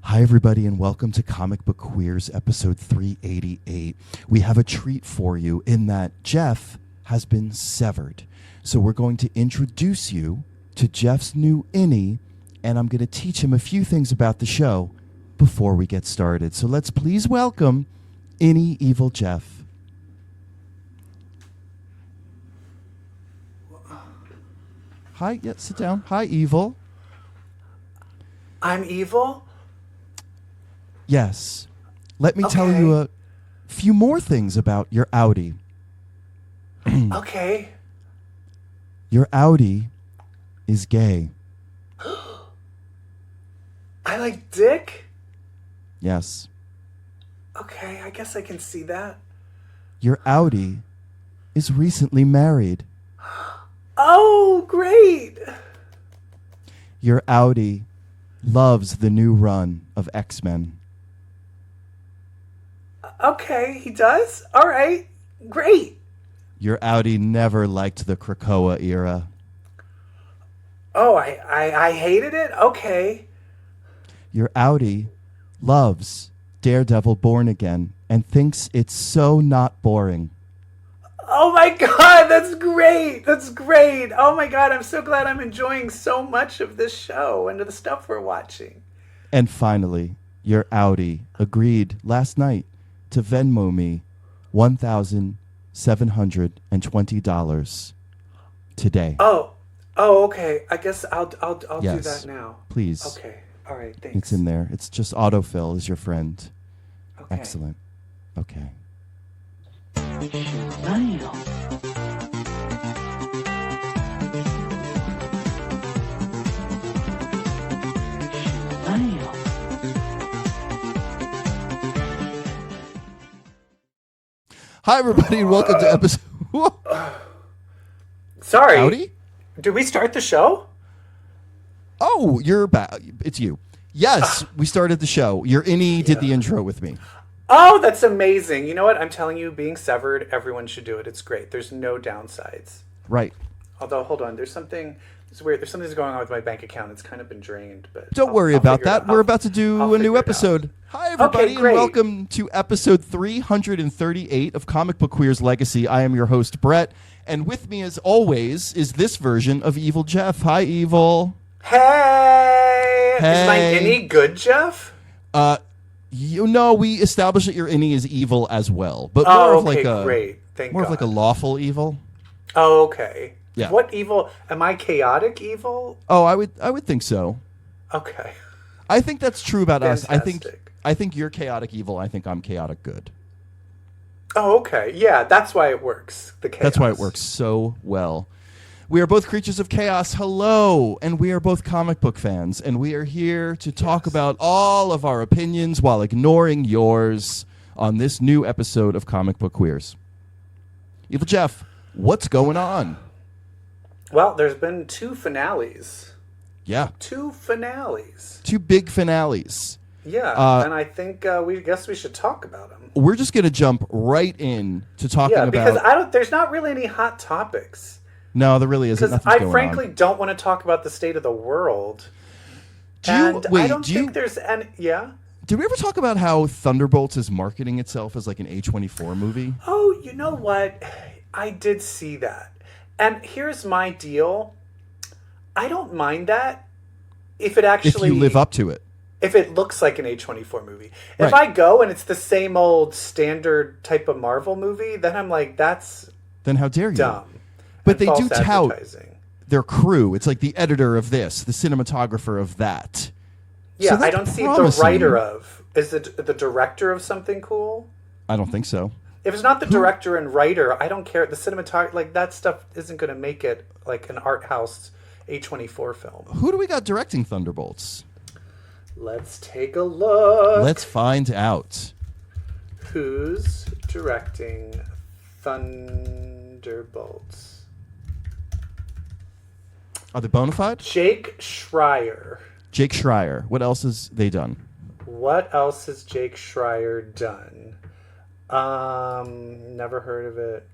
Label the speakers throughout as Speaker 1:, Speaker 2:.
Speaker 1: Hi, everybody, and welcome to Comic Book Queers, episode 388. We have a treat for you in that Jeff has been severed. So we're going to introduce you to Jeff's new innie, and I'm going to teach him a few things about the show before we get started. So let's please welcome innie EvilJeff. Hi, yeah, sit down. Hi, Evil.
Speaker 2: I'm evil?
Speaker 1: Yes. Let me tell you a few more things about your Outie.
Speaker 2: Okay.
Speaker 1: Your Outie is gay.
Speaker 2: I like dick?
Speaker 1: Yes.
Speaker 2: Okay, I guess I can see that.
Speaker 1: Your Outie is recently married.
Speaker 2: Oh, great!
Speaker 1: Your Outie loves the new run of X-Men.
Speaker 2: Okay, he does? All right, great.
Speaker 1: Your Outie never liked the Krakoa era.
Speaker 2: Oh, I hated it? Okay.
Speaker 1: Your Outie loves Daredevil Born Again and thinks it's so not boring.
Speaker 2: Oh my god, that's great! That's great! Oh my god, I'm so glad I'm enjoying so much of this show and of the stuff we're watching.
Speaker 1: And finally, your Outie agreed last night to Venmo me $1,720 today.
Speaker 2: Oh, okay. I guess I'll do
Speaker 1: Yes,
Speaker 2: that now.
Speaker 1: please.
Speaker 2: Okay. All right, thanks.
Speaker 1: It's in there. It's just autofill is your friend.
Speaker 2: Okay.
Speaker 1: Excellent. Okay. Hi, everybody, and welcome to episode...
Speaker 2: Sorry.
Speaker 1: Howdy?
Speaker 2: Did we start the show?
Speaker 1: Oh, you're back. It's you. Yes, we started the show. Your innie did the intro with me.
Speaker 2: Oh, that's amazing. You know what? I'm telling you, being severed, everyone should do it. It's great. There's no downsides.
Speaker 1: Right.
Speaker 2: Although, hold on. There's something... It's weird. There's something going on with my bank account. It's kind of been drained, but...
Speaker 1: Don't worry about that. We're about to do a new episode. Hi, everybody, and welcome to episode 338 of Comic Book Queers Legacy. I am your host, Brett, and with me, as always, is this version of EvilJeff. Hi, Evil.
Speaker 2: Hey! Is my
Speaker 1: Hey.
Speaker 2: innie good, Jeff?
Speaker 1: You know, we established that your innie is evil as well, but more of like a
Speaker 2: great. Thank
Speaker 1: more
Speaker 2: God.
Speaker 1: of like a lawful evil.
Speaker 2: Oh, okay.
Speaker 1: Yeah.
Speaker 2: What evil? Am I chaotic evil?
Speaker 1: Oh, I would think so.
Speaker 2: Okay.
Speaker 1: I think that's true about us.
Speaker 2: Fantastic.
Speaker 1: I think you're chaotic evil. I think I'm chaotic good.
Speaker 2: Oh, okay. Yeah, that's why it works. The chaos.
Speaker 1: That's why it works so well. We are both creatures of chaos. Hello. And we are both comic book fans. And we are here to talk about all of our opinions while ignoring yours on this new episode of Comic Book Queers. EvilJeff, what's going on?
Speaker 2: Well, there's been 2 finales.
Speaker 1: Yeah.
Speaker 2: 2 finales.
Speaker 1: 2 big finales.
Speaker 2: Yeah, and I think we should talk about them.
Speaker 1: We're just going to jump right in to talking about...
Speaker 2: Yeah, because there's not really any hot topics.
Speaker 1: No, there really isn't.
Speaker 2: Because
Speaker 1: Nothing's
Speaker 2: I
Speaker 1: going
Speaker 2: frankly
Speaker 1: on.
Speaker 2: don't want to talk about the state of the world. I don't think there's any... Yeah?
Speaker 1: Did we ever talk about how Thunderbolts is marketing itself as like an A24 movie?
Speaker 2: Oh, you know what? I did see that. And here's my deal. I don't mind that if it actually...
Speaker 1: If you live up to it.
Speaker 2: If it looks like an A24 movie.
Speaker 1: Right.
Speaker 2: If I go and it's the same old standard type of Marvel movie, then I'm like, that's
Speaker 1: Then how dare you?
Speaker 2: dumb.
Speaker 1: But
Speaker 2: and
Speaker 1: they do
Speaker 2: false
Speaker 1: tout
Speaker 2: advertising.
Speaker 1: their crew. It's like the editor of this, the cinematographer of that.
Speaker 2: Yeah,
Speaker 1: So
Speaker 2: I
Speaker 1: that's
Speaker 2: don't see
Speaker 1: promising.
Speaker 2: the writer of. Is it the director of something cool?
Speaker 1: I don't think so.
Speaker 2: If it's not the director and writer, I don't care. The cinematography, like that stuff isn't going to make it like an art house A24 film.
Speaker 1: Who do we got directing Thunderbolts?
Speaker 2: Let's take a look.
Speaker 1: Let's find out.
Speaker 2: Who's directing Thunderbolts?
Speaker 1: Are they bona fide?
Speaker 2: Jake Schreier.
Speaker 1: Jake Schreier. What else has they done?
Speaker 2: What else has Jake Schreier done? Never heard of it.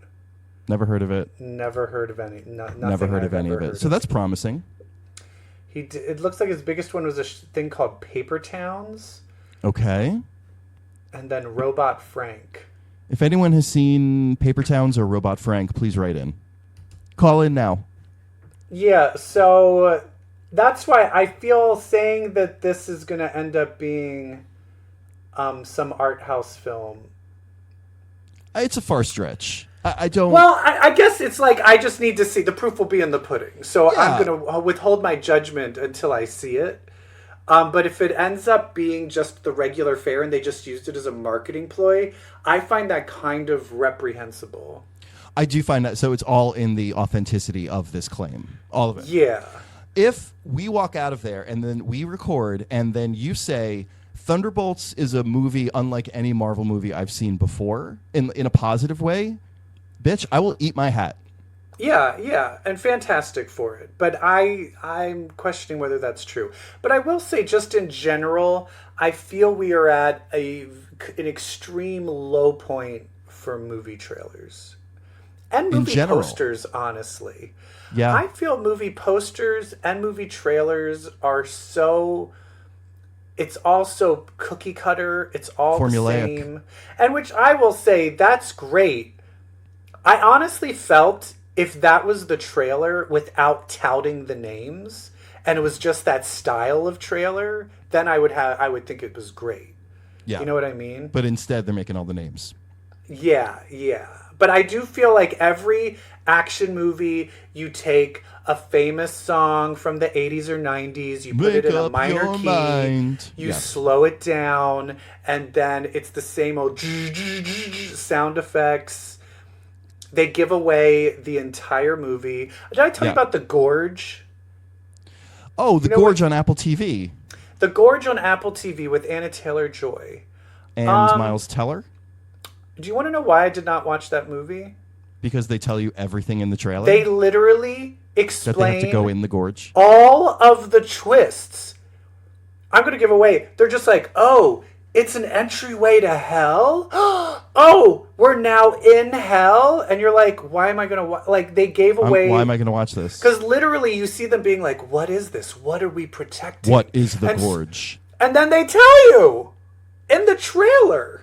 Speaker 1: Never heard of it.
Speaker 2: Never heard of any.
Speaker 1: Never heard of any of it. So that's promising.
Speaker 2: It looks like his biggest one was a thing called Paper Towns.
Speaker 1: Okay.
Speaker 2: And then Robot Frank.
Speaker 1: If anyone has seen Paper Towns or Robot Frank, please write in. Call in now.
Speaker 2: Yeah, so that's why I feel saying that this is going to end up being some art house film.
Speaker 1: It's a far stretch. I don't...
Speaker 2: Well, I guess it's like I just need to see. The proof will be in the pudding. So
Speaker 1: Yeah.
Speaker 2: I'm going to withhold my judgment until I see it. But if it ends up being just the regular fare and they just used it as a marketing ploy, I find that kind of reprehensible.
Speaker 1: I do find that. So it's all in the authenticity of this claim. All of it.
Speaker 2: Yeah.
Speaker 1: If we walk out of there and then we record and then you say Thunderbolts is a movie unlike any Marvel movie I've seen before in a positive way, bitch, I will eat my hat.
Speaker 2: Yeah, and fantastic for it. But I'm questioning whether that's true. But I will say, just in general, I feel we are at an extreme low point for movie trailers. And movie posters, honestly.
Speaker 1: Yeah.
Speaker 2: I feel movie posters and movie trailers are so... It's all so cookie cutter. It's all
Speaker 1: formulaic.
Speaker 2: The same. And which I will say, that's great. I honestly felt if that was the trailer without touting the names, and it was just that style of trailer, then I would think it was great.
Speaker 1: Yeah.
Speaker 2: You know what I mean?
Speaker 1: But instead, they're making all the names.
Speaker 2: Yeah. But I do feel like every action movie, you take a famous song from the 80s or 90s, you put it in a minor key, you slow it down, and then it's the same old sound effects. They give away the entire movie. Did I tell you about The Gorge?
Speaker 1: Oh, The Gorge on Apple TV.
Speaker 2: The Gorge on Apple TV with Anna Taylor-Joy.
Speaker 1: And Miles Teller.
Speaker 2: Do you want to know why I did not watch that movie?
Speaker 1: Because they tell you everything in the trailer?
Speaker 2: They literally explain...
Speaker 1: That they have to go in the gorge?
Speaker 2: All of the twists. I'm going to give away. They're just like, oh, it's an entryway to hell? Oh, we're now in hell? And you're like, why am I going to... Like, they gave away...
Speaker 1: Why am I going to watch this?
Speaker 2: Because literally you see them being like, what is this? What are we protecting?
Speaker 1: What is the gorge?
Speaker 2: And then they tell you in the trailer.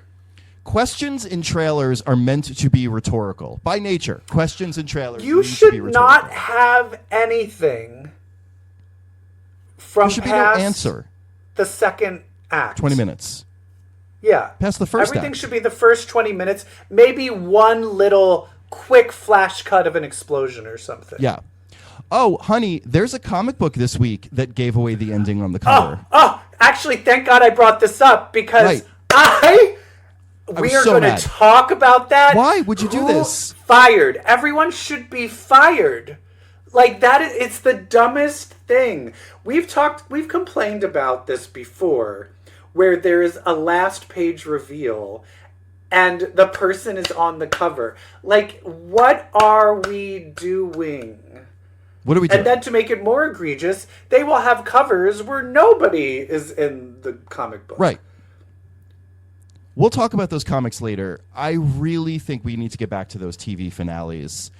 Speaker 1: Questions in trailers are meant to be rhetorical. By nature, questions in trailers
Speaker 2: You should not have anything from
Speaker 1: there should
Speaker 2: past
Speaker 1: be no answer.
Speaker 2: The second act.
Speaker 1: 20 minutes.
Speaker 2: Yeah.
Speaker 1: Past the first
Speaker 2: Everything
Speaker 1: act.
Speaker 2: should be the first 20 minutes. Maybe one little quick flash cut of an explosion or something.
Speaker 1: Yeah. Oh, honey, there's a comic book this week that gave away the ending on the cover.
Speaker 2: Oh, actually, thank God I brought this up because we are going to talk about that.
Speaker 1: Why would you do this?
Speaker 2: Fired. Everyone should be fired. Like that it's the dumbest thing. We've complained about this before, where there is a last page reveal and the person is on the cover. Like, what are we doing?
Speaker 1: What are we doing?
Speaker 2: And then to make it more egregious, they will have covers where nobody is in the comic book.
Speaker 1: Right. We'll talk about those comics later. I really think we need to get back to those TV finales.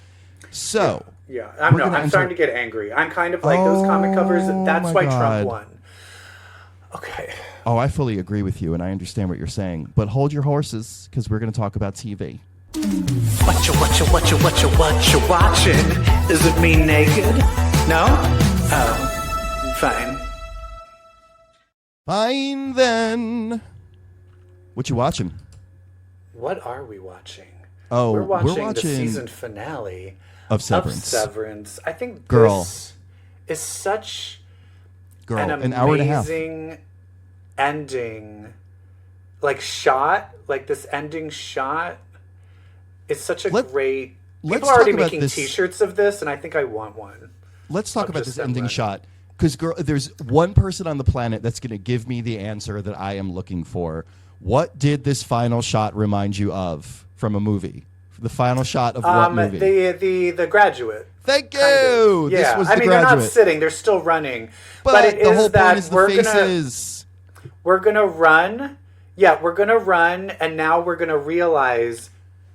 Speaker 1: So,
Speaker 2: yeah. I'm starting to get angry. I'm kind of like those comic covers. That's why Trump won. Okay.
Speaker 1: Oh, I fully agree with you, and I understand what you're saying. But hold your horses, because we're going to talk about TV.
Speaker 2: What you watching? Is it me naked? No? Oh, fine.
Speaker 1: Fine then. What you watching?
Speaker 2: What are we watching?
Speaker 1: Oh,
Speaker 2: we're watching the season finale
Speaker 1: of Severance.
Speaker 2: I think
Speaker 1: this
Speaker 2: is such
Speaker 1: an hour and a half.
Speaker 2: Amazing ending. Like shot, like this ending shot is such a great... People are already making T-shirts of this, and I think I want one.
Speaker 1: Let's talk about this ending shot. Because there's one person on the planet that's going to give me the answer that I am looking for. What did this final shot remind you of from a movie? The final shot of what movie?
Speaker 2: The Graduate.
Speaker 1: Thank you.
Speaker 2: Yeah.
Speaker 1: This was the Graduate.
Speaker 2: They're not sitting; they're still running.
Speaker 1: But
Speaker 2: it
Speaker 1: the
Speaker 2: is
Speaker 1: whole
Speaker 2: that
Speaker 1: point is the faces.
Speaker 2: We're gonna run. Yeah, we're gonna run, and now we're gonna realize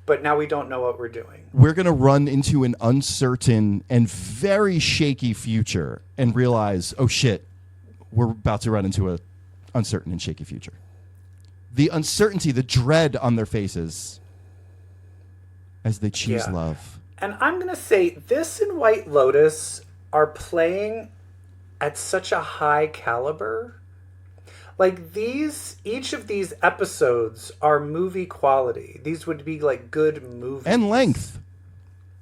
Speaker 2: but now we don't know what we're doing.
Speaker 1: We're going to run into an uncertain and very shaky future and realize, oh shit, we're about to run into an uncertain and shaky future. The uncertainty, the dread on their faces as they choose love.
Speaker 2: And I'm going to say this and White Lotus are playing at such a high caliber. Like each of these episodes are movie quality. These would be like good movies.
Speaker 1: And length.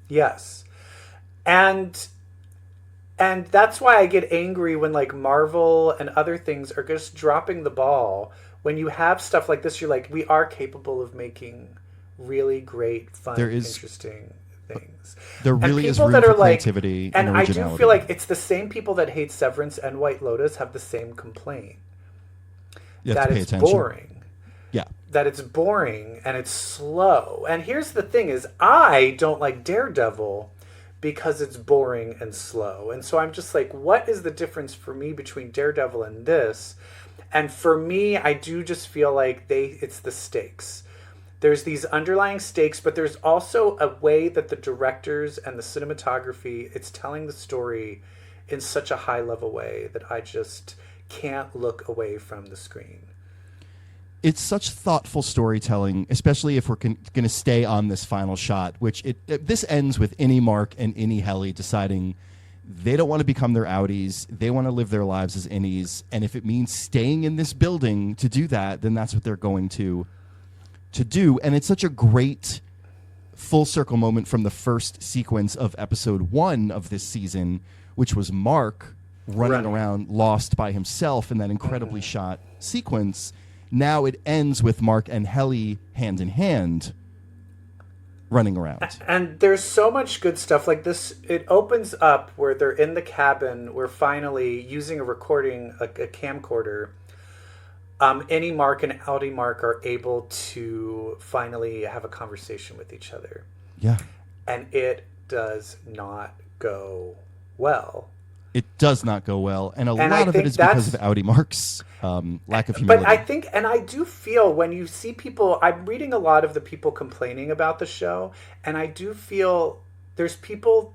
Speaker 2: Yes. And that's why I get angry when like Marvel and other things are just dropping the ball. When you have stuff like this, you're like, we are capable of making really great, fun, interesting things.
Speaker 1: There really is room for creativity and originality.
Speaker 2: I do feel like it's the same people that hate Severance and White Lotus have the same complaint. That it's boring.
Speaker 1: Yeah.
Speaker 2: That it's boring and it's slow. And here's the thing is, I don't like Daredevil because it's boring and slow. And so I'm just like, what is the difference for me between Daredevil and this? And for me, I do just feel like it's the stakes. There's these underlying stakes, but there's also a way that the directors and the cinematography, it's telling the story in such a high level way that I just can't look away from the screen.
Speaker 1: It's such thoughtful storytelling, especially if we're going to stay on this final shot, which this ends with Innie, Mark, and Innie Helly deciding they don't want to become their Outies. They want to live their lives as Innies. And if it means staying in this building to do that, then that's what they're going to do. And it's such a great full circle moment from the first sequence of episode 1 of this season, which was Mark running around lost by himself in that incredibly shot sequence. Now it ends with Mark and Helly hand in hand running around.
Speaker 2: And there's so much good stuff like this. It opens up where they're in the cabin. We're finally using a recording, a camcorder. Innie Mark and Outie Mark are able to finally have a conversation with each other.
Speaker 1: Yeah.
Speaker 2: And it does not go well.
Speaker 1: It does not go well, and lot of it is because of Outie Mark's lack of humility.
Speaker 2: But I think, and I do feel when you see people, I'm reading a lot of the people complaining about the show, and I do feel there's people,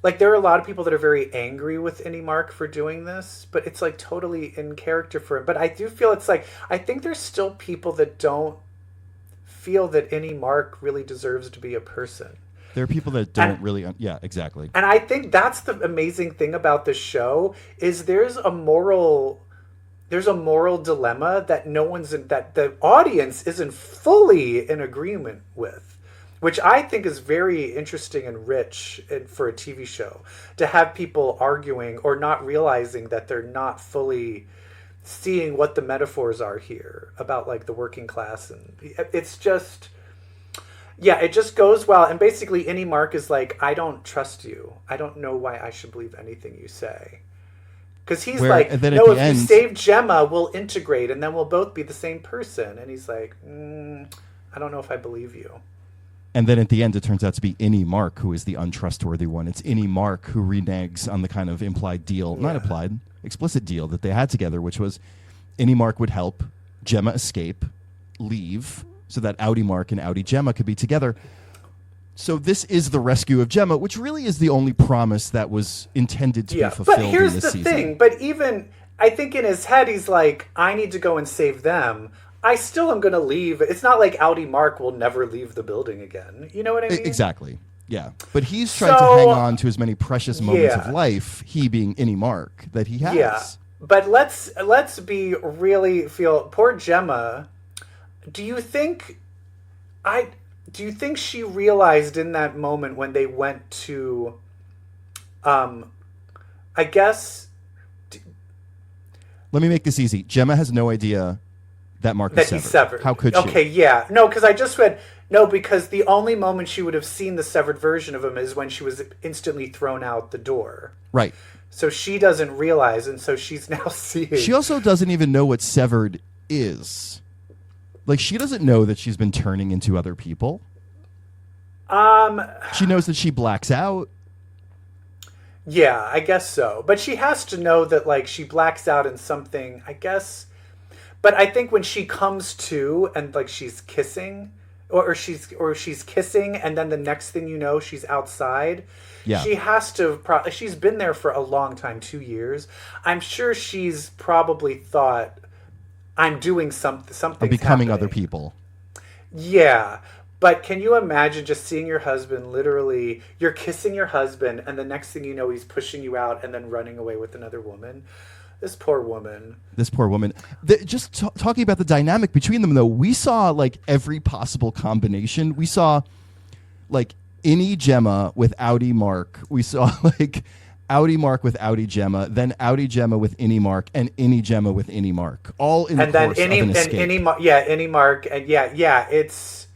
Speaker 2: like there are a lot of people that are very angry with Innie Mark for doing this, but it's like totally in character for him. But I do feel it's like, I think there's still people that don't feel that Innie Mark really deserves to be a person.
Speaker 1: There are people that don't really... yeah, exactly.
Speaker 2: And I think that's the amazing thing about the show is there's a moral dilemma that that the audience isn't fully in agreement with, which I think is very interesting and rich for a TV show, to have people arguing or not realizing that they're not fully seeing what the metaphors are here about like the working class. And it's just... yeah, it just goes well. And basically, Innie Mark is like, I don't trust you. I don't know why I should believe anything you say. Because he's like, no, if you save Gemma, we'll integrate, and then we'll both be the same person. And he's like, I don't know if I believe you.
Speaker 1: And then at the end, it turns out to be Innie Mark who is the untrustworthy one. It's Innie Mark who reneges on the kind of implied deal, not implied, explicit deal that they had together, which was Innie Mark would help Gemma escape, leave, so that Outie Mark and Outie Gemma could be together. So this is the rescue of Gemma, which really is the only promise that was intended to be fulfilled in this season. But here's the thing.
Speaker 2: But even, I think in his head, he's like, I need to go and save them. I still am going to leave. It's not like Outie Mark will never leave the building again. You know what I mean?
Speaker 1: Exactly. Yeah. But he's trying to hang on to as many precious moments of life, he being Innie Mark, that he has.
Speaker 2: Yeah. But let's be really poor Gemma. Do you think she realized in that moment when they went to, I guess...
Speaker 1: Let me make this easy. Gemma has no idea that Mark is severed.
Speaker 2: He's severed.
Speaker 1: How could she?
Speaker 2: Okay, yeah. No, because I just read... No, because the only moment she would have seen the severed version of him is when she was instantly thrown out the door.
Speaker 1: Right.
Speaker 2: So she doesn't realize, and so she's now seeing...
Speaker 1: She also doesn't even know what severed is. Like, she doesn't know that she's been turning into other people. She knows that she blacks out.
Speaker 2: Yeah, I guess so. But she has to know that, like, she blacks out in something, I guess. But I think when she comes to and, like, she's kissing, she's kissing, and then the next thing you know, she's outside.
Speaker 1: Yeah.
Speaker 2: She has to. She's been there for a long time, 2 years. I'm sure she's probably thought, I'm doing something.
Speaker 1: I'm becoming other people.
Speaker 2: Yeah. But can you imagine just seeing your husband, literally, you're kissing your husband, and the next thing you know, he's pushing you out and then running away with another woman? This poor woman. Just talking about the dynamic between them, though, we saw like every possible combination. We saw like Innie Gemma with Outie Mark. We saw like Outie Mark with Outie Gemma, then Outie Gemma with Innie Mark, and Innie Gemma with Innie Mark. All in the course of an escape. Innie Mark, and it's...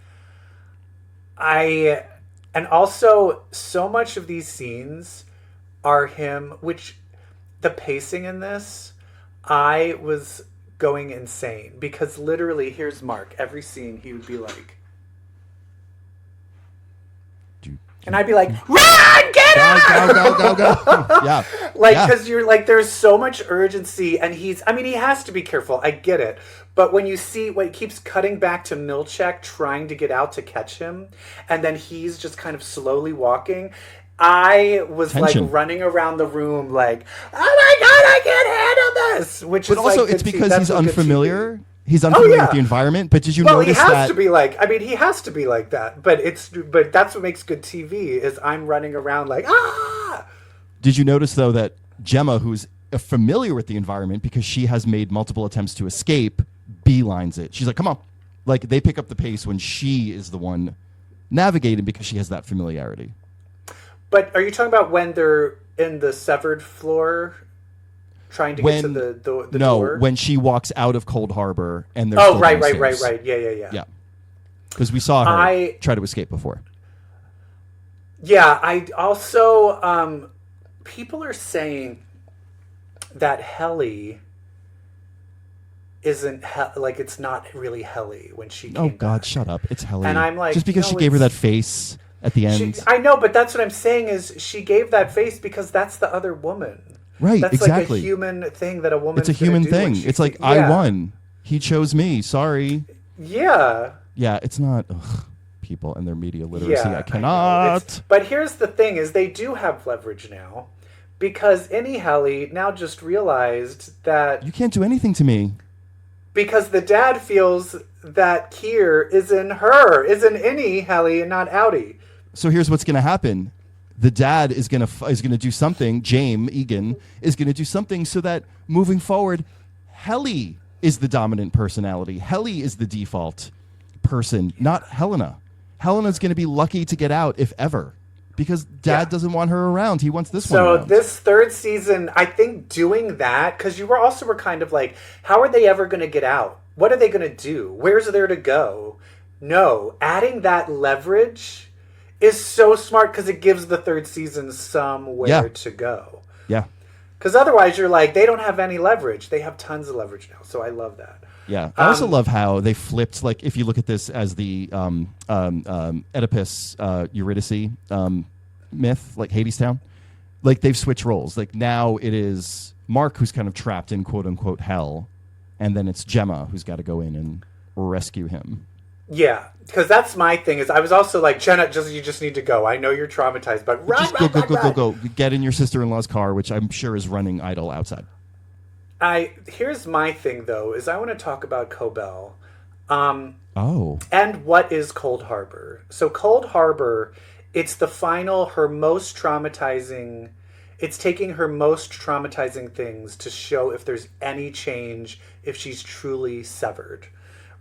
Speaker 2: And also, so much of these scenes are him, which... The pacing in this, I was going insane because literally, here's Mark. Every scene, he would be like, and I'd be like, "Run, get out,
Speaker 1: go!" Yeah,
Speaker 2: because you're like, there's so much urgency, and he has to be careful. I get it, but when you see when it keeps cutting back to Milchek trying to get out to catch him, and then he's just kind of slowly walking. I was
Speaker 1: Tension.
Speaker 2: like running around the room like, oh my God, I can't handle this.
Speaker 1: But also
Speaker 2: like,
Speaker 1: it's because he's unfamiliar. He's unfamiliar with the environment. But did you notice that?
Speaker 2: He has to be like, he has to be like that. But that's what makes good TV is I'm running around like, ah.
Speaker 1: Did you notice though that Gemma, who's familiar with the environment because she has made multiple attempts to escape, beelines it. She's like, come on. Like they pick up the pace when she is the one navigating because she has that familiarity.
Speaker 2: But are you talking about when they're in the severed floor trying to get to the door?
Speaker 1: No, when she walks out of Cold Harbor and they're
Speaker 2: still downstairs. Right. Yeah.
Speaker 1: Because we saw her try to escape before.
Speaker 2: Yeah, I also... people are saying that Helly isn't... it's not really Helly when she came back.
Speaker 1: God, shut up. It's Helly.
Speaker 2: And I'm like...
Speaker 1: Just because she gave her that face... At the end,
Speaker 2: I know, but that's what I'm saying is she gave that face because that's the other woman.
Speaker 1: Right,
Speaker 2: that's
Speaker 1: exactly.
Speaker 2: Like a human thing that a woman.
Speaker 1: It's a human thing. It's like I won. He chose me. Sorry.
Speaker 2: Yeah.
Speaker 1: Yeah, it's not people and their media literacy. I cannot.
Speaker 2: But here's the thing: is they do have leverage now, because Innie Helly now just realized that
Speaker 1: you can't do anything to me.
Speaker 2: Because the dad feels that Keir is in Innie Helly and not Outie.
Speaker 1: So here's what's going to happen. The dad is going to do something. James Egan is going to do something so that moving forward, Helly is the dominant personality. Helly is the default person, not Helena. Helena's going to be lucky to get out, if ever, because dad doesn't want her around. He wants this one around. So
Speaker 2: this third season, I think doing that, because you were kind of like, how are they ever going to get out? What are they going to do? Where's there to go? No, adding that leverage is so smart because it gives the third season somewhere to go.
Speaker 1: Yeah.
Speaker 2: Because otherwise you're like, they don't have any leverage. They have tons of leverage now. So I love that.
Speaker 1: Yeah. I also love how they flipped, like, if you look at this as the Oedipus Eurydice myth, like Hadestown, like they've switched roles. Like now it is Mark who's kind of trapped in quote unquote hell, and then it's Gemma who's got to go in and rescue him.
Speaker 2: Yeah, because that's my thing. Is I was also like, Jenna, you just need to go. I know you're traumatized, but
Speaker 1: go. Get in your sister-in-law's car, which I'm sure is running idle outside.
Speaker 2: Here's my thing though, is I want to talk about Cobell. And what is Cold Harbor? So Cold Harbor, it's the final, it's taking her most traumatizing things to show if there's any change, if she's truly severed.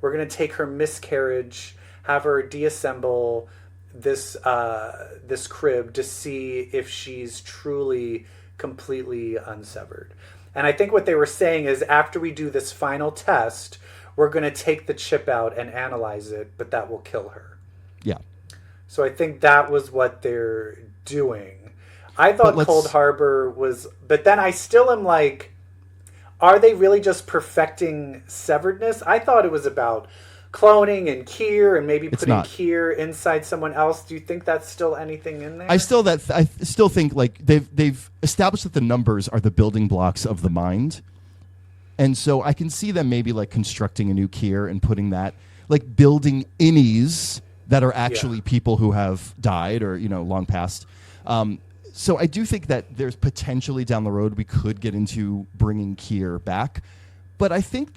Speaker 2: We're going to take her miscarriage, have her deassemble this crib to see if she's truly completely unsevered. And I think what they were saying is after we do this final test, we're going to take the chip out and analyze it, but that will kill her.
Speaker 1: Yeah.
Speaker 2: So I think that was what they're doing. I thought Cold Harbor was... But then I still am like... Are they really just perfecting severedness? I thought it was about cloning and Keir and maybe putting Keir inside someone else. Do you think that's still anything in there?
Speaker 1: I still think like they've established that the numbers are the building blocks of the mind, and so I can see them maybe like constructing a new Keir and putting that. like building innies that are actually people who have died or, long past. So I do think that there's potentially down the road we could get into bringing Keir back. But I think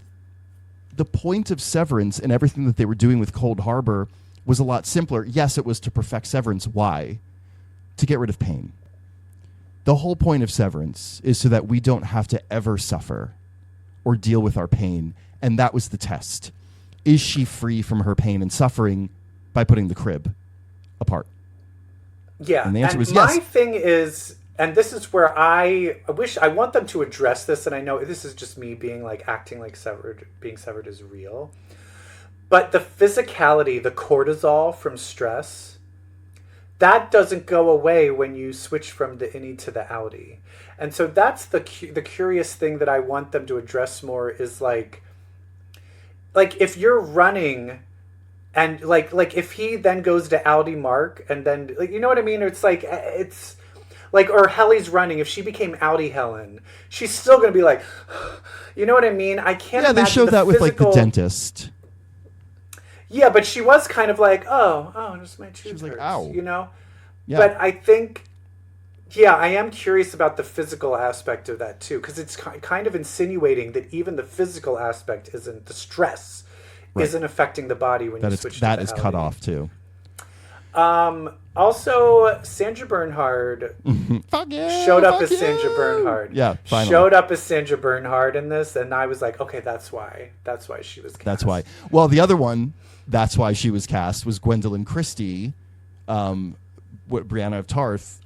Speaker 1: the point of Severance and everything that they were doing with Cold Harbor was a lot simpler. Yes, it was to perfect Severance. Why? To get rid of pain. The whole point of Severance is so that we don't have to ever suffer or deal with our pain. And that was the test. Is she free from her pain and suffering by putting the crib apart?
Speaker 2: Yeah.
Speaker 1: And the answer was
Speaker 2: my
Speaker 1: yes.
Speaker 2: thing is, and this is where I want them to address this, and I know this is just me being like acting like being severed is real. But the physicality, the cortisol from stress, that doesn't go away when you switch from the innie to the outie. And so that's the curious thing that I want them to address more is like if you're running and like if he then goes to outie Mark and then you know what I mean? It's like or Helly's running. If she became outie Helen, she's still going to be like, you know what I mean? I can't.
Speaker 1: Yeah, they showed that with like the dentist.
Speaker 2: Yeah, but she was kind of like, oh, just my tooth hurts,
Speaker 1: like, ow.
Speaker 2: Yeah. But I think, I am curious about the physical aspect of that too, because it's kind of insinuating that even the physical aspect isn't the stress, isn't affecting the body when you switch. That is
Speaker 1: cut off too.
Speaker 2: Also, Sandra Bernhard showed up as Sandra Bernhard.
Speaker 1: Yeah, finally.
Speaker 2: Showed up as Sandra Bernhard in this, and I was like, okay, that's why she was cast.
Speaker 1: That's why. Well, the other one, that's why she was cast, was Gwendolyn Christie, Brianna of Tarth,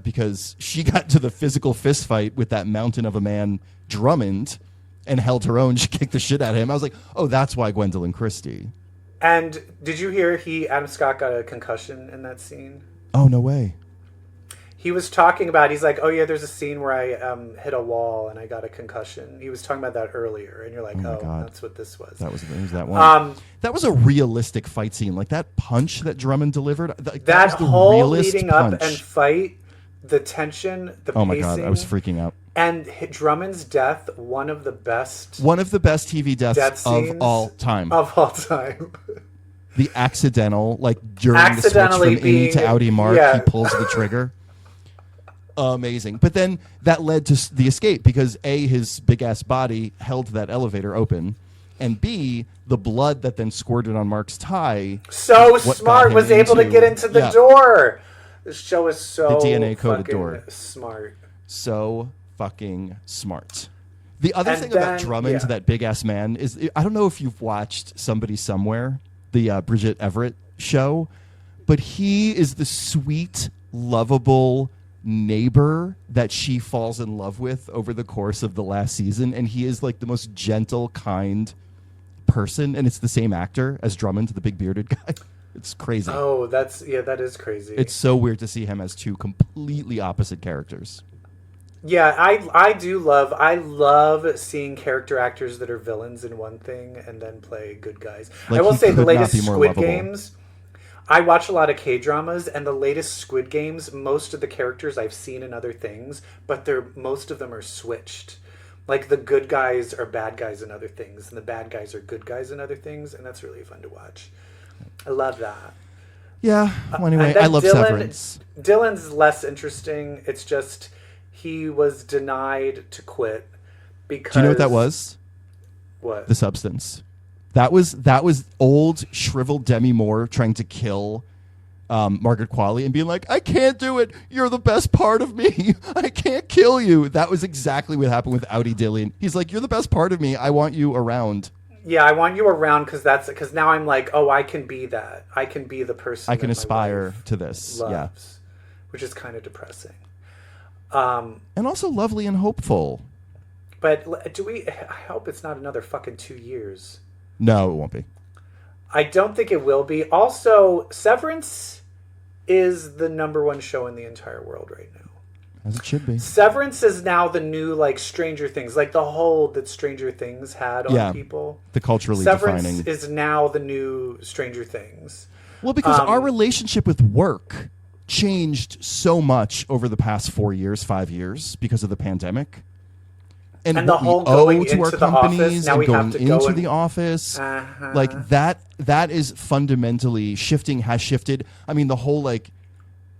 Speaker 1: because she got to the physical fist fight with that mountain of a man, Drummond, and held her own. She kicked the shit out of him. I was like, oh, that's why Gwendolyn Christie.
Speaker 2: And did you hear Adam Scott got a concussion in that scene?
Speaker 1: Oh, no way.
Speaker 2: He was talking about, he's like, oh yeah, there's a scene where I hit a wall and I got a concussion. He was talking about that earlier, and you're like, oh that's what this was.
Speaker 1: That was that one. That was a realistic fight scene. Like that punch that Drummond delivered. That was the
Speaker 2: whole leading up and fight, the tension, the pacing.
Speaker 1: Oh my God, I was freaking out.
Speaker 2: And Drummond's death, one of the best
Speaker 1: TV deaths of all time.
Speaker 2: Of all time.
Speaker 1: The accidental, like during the switch from innie to outie Mark, he pulls the trigger. Amazing. But then that led to the escape because A, his big ass body held that elevator open, and B, the blood that then squirted on Mark's tie.
Speaker 2: So smart, was able to get into the door. This show is so
Speaker 1: the DNA coded door.
Speaker 2: Smart.
Speaker 1: So fucking smart. The other thing about Drummond, that big ass man, is I don't know if you've watched Somebody Somewhere, the Bridget Everett show, but he is the sweet, lovable neighbor that she falls in love with over the course of the last season, and he is like the most gentle, kind person, and it's the same actor as Drummond, the big bearded guy. It's crazy.
Speaker 2: Oh, that is crazy.
Speaker 1: It's so weird to see him as two completely opposite characters.
Speaker 2: Yeah, I love seeing character actors that are villains in one thing and then play good guys.
Speaker 1: Like,
Speaker 2: I will say the latest Squid
Speaker 1: lovable.
Speaker 2: Games, I watch a lot of K-dramas, and the latest Squid Games, most of the characters I've seen in other things, but most of them are switched. Like the good guys are bad guys in other things, and the bad guys are good guys in other things, and that's really fun to watch. I love that.
Speaker 1: Yeah. Well, anyway, I love Severance.
Speaker 2: Dylan's less interesting. It's just he was denied to quit because.
Speaker 1: Do you know what that was?
Speaker 2: What?
Speaker 1: The substance. That was old shriveled Demi Moore trying to kill Margaret Qualley and being like, I can't do it. You're the best part of me. I can't kill you. That was exactly what happened with Outie Dillian. He's like, you're the best part of me. I want you around.
Speaker 2: Yeah, I want you around because now I'm like, oh, I can be that. I can be the person.
Speaker 1: I can aspire to this.
Speaker 2: Loves, which is kind of depressing.
Speaker 1: And also lovely and hopeful.
Speaker 2: But I hope it's not another fucking 2 years.
Speaker 1: No, it won't be.
Speaker 2: I don't think it will be. Also, Severance is the #1 show in the entire world right now.
Speaker 1: As it should be.
Speaker 2: Severance is now the new, like, Stranger Things. Like, the hold that Stranger Things had on people.
Speaker 1: The culturally
Speaker 2: Severance
Speaker 1: defining.
Speaker 2: is now the new Stranger Things.
Speaker 1: Well, because our relationship with work changed so much over the past 4 years, 5 years, because of the pandemic. and
Speaker 2: the
Speaker 1: what we
Speaker 2: whole
Speaker 1: owe
Speaker 2: going
Speaker 1: to our
Speaker 2: into the office,
Speaker 1: companies
Speaker 2: now
Speaker 1: and
Speaker 2: we have
Speaker 1: going
Speaker 2: to go
Speaker 1: into
Speaker 2: and-
Speaker 1: the office,
Speaker 2: Uh-huh.
Speaker 1: like that is fundamentally has shifted. I mean, the whole like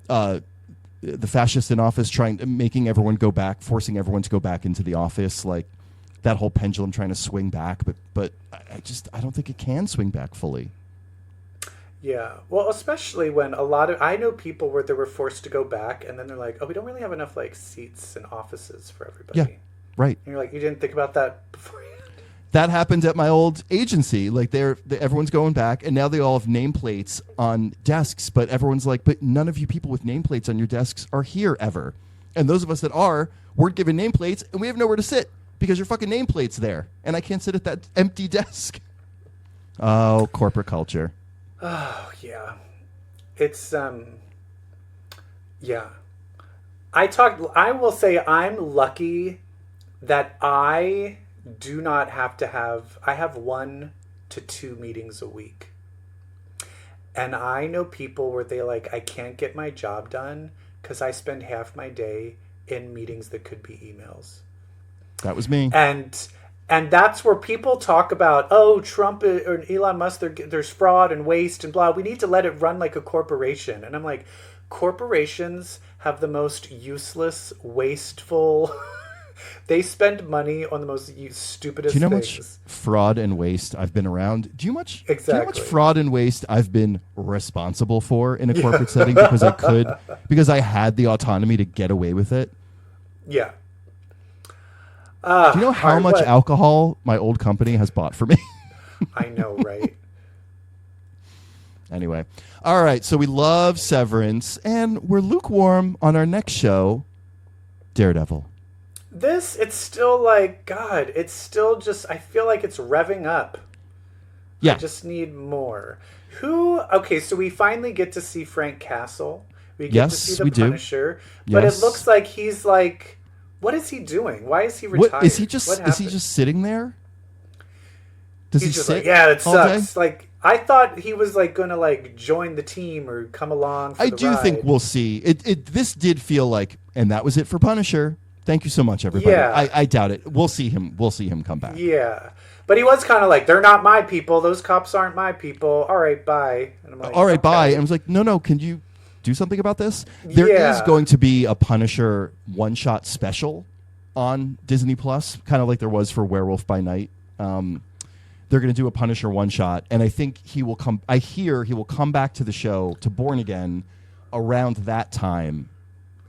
Speaker 1: the fascists in office making everyone go back, forcing everyone to go back into the office, like that whole pendulum trying to swing back, but I don't think it can swing back fully.
Speaker 2: Yeah, well, especially when I know people where they were forced to go back, and then they're like, oh, we don't really have enough like seats and offices for everybody.
Speaker 1: Yeah, right.
Speaker 2: And you're like, you didn't think about that before.
Speaker 1: That happened at my old agency. Like everyone's going back, and now they all have nameplates on desks. But everyone's like, but none of you people with nameplates on your desks are here ever. And those of us that are, weren't given nameplates, and we have nowhere to sit because your fucking nameplate's there, and I can't sit at that empty desk. Oh, corporate culture.
Speaker 2: Oh yeah, it's yeah. I will say I'm lucky that I do not have to I have 1 to 2 meetings a week. And I know people where they like, I can't get my job done because I spend half my day in meetings that could be emails.
Speaker 1: That was me.
Speaker 2: And that's where people talk about, oh, Trump or Elon Musk, there's fraud and waste and blah. We need to let it run like a corporation. And I'm like, corporations have the most useless, wasteful... They spend money on the most stupidest things.
Speaker 1: Do you know how much fraud and waste I've been around? Do you know how much fraud and waste I've been responsible for in a corporate setting because I had the autonomy to get away with it?
Speaker 2: Yeah.
Speaker 1: Do you know how much alcohol my old company has bought for me?
Speaker 2: I know, right?
Speaker 1: Anyway. All right. So we love Severance, and we're lukewarm on our next show, Daredevil.
Speaker 2: It's still like, God, it's still just, I feel like it's revving up.
Speaker 1: Yeah.
Speaker 2: I just need more. Okay, so we finally get to see Frank Castle. We get to see the Punisher. But it looks like he's like, what is he doing? Why is he retired?
Speaker 1: Is he just sitting there? Does he
Speaker 2: just
Speaker 1: sit?
Speaker 2: Like, yeah, it sucks.
Speaker 1: Day?
Speaker 2: Like, I thought he was like going to like join the team or come along for the ride.
Speaker 1: I do think we'll see. This did feel like, and that was it for Punisher. Thank you so much, everybody.
Speaker 2: Yeah.
Speaker 1: I doubt it. We'll see him come back.
Speaker 2: Yeah. But he was kind of like, they're not my people. Those cops aren't my people. All right, bye. And I'm like,
Speaker 1: all right, bye. And I was like, no, can you do something about this? There is going to be a Punisher one-shot special on Disney Plus, kind of like there was for Werewolf by Night. They're going to do a Punisher one-shot, and I think he will come back to the show, to Born Again, around that time.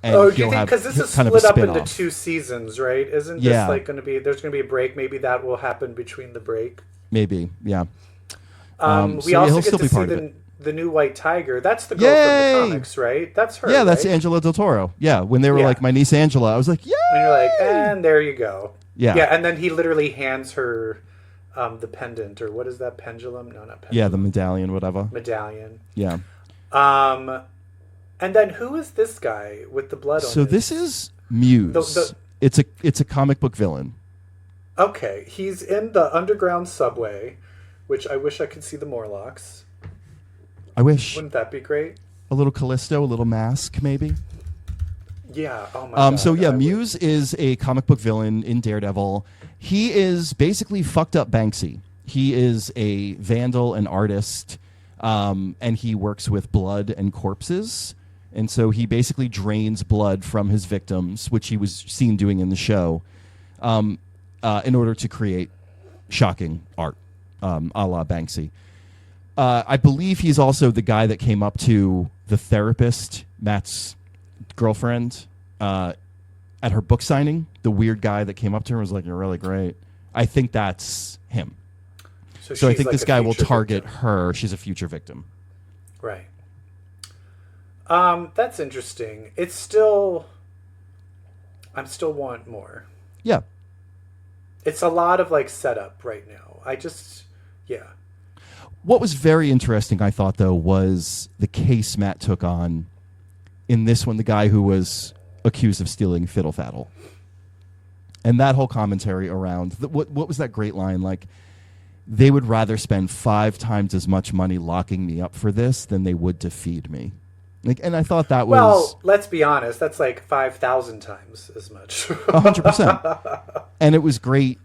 Speaker 1: And
Speaker 2: do you think, because this is split up into 2 seasons, right? Isn't this like going to be, there's going to be a break, maybe that will happen between the break?
Speaker 1: Maybe, yeah.
Speaker 2: We also get to see the new White Tiger. That's the girl from the comics, right? That's her,
Speaker 1: yeah, that's Angela Del Toro. Yeah, when they were like, my niece Angela, I was like, yeah.
Speaker 2: And you're like, and there you go.
Speaker 1: Yeah.
Speaker 2: Yeah, and then he literally hands her the pendant, or what is that, pendulum? No, not pendulum.
Speaker 1: Yeah, the medallion, whatever.
Speaker 2: Medallion.
Speaker 1: Yeah.
Speaker 2: And then who is this guy with the blood on
Speaker 1: So this is Muse. It's a comic book villain.
Speaker 2: Okay, he's in the underground subway, which I wish I could see the Morlocks.
Speaker 1: I wish.
Speaker 2: Wouldn't that be great?
Speaker 1: A little Callisto, a little Mask, maybe.
Speaker 2: Yeah. Oh my God.
Speaker 1: So yeah, Muse is a comic book villain in Daredevil. He is basically fucked up Banksy. He is a vandal and artist, and he works with blood and corpses. And so he basically drains blood from his victims, which he was seen doing in the show, in order to create shocking art, a la Banksy. I believe he's also the guy that came up to the therapist, Matt's girlfriend, at her book signing. The weird guy that came up to her and was like, "You're really great." I think that's him. So I think like this guy will target her. She's a future victim.
Speaker 2: Right. That's interesting. I'm still want more.
Speaker 1: Yeah.
Speaker 2: It's a lot of like setup right now. Yeah.
Speaker 1: What was very interesting, I thought, though, was the case Matt took on in this one, the guy who was accused of stealing Fiddle Faddle. And that whole commentary around, what was that great line? Like, they would rather spend 5 times as much money locking me up for this than they would to feed me. Like, and I thought that was...
Speaker 2: Well, let's be honest. That's like 5,000 times as much.
Speaker 1: 100%. And it was great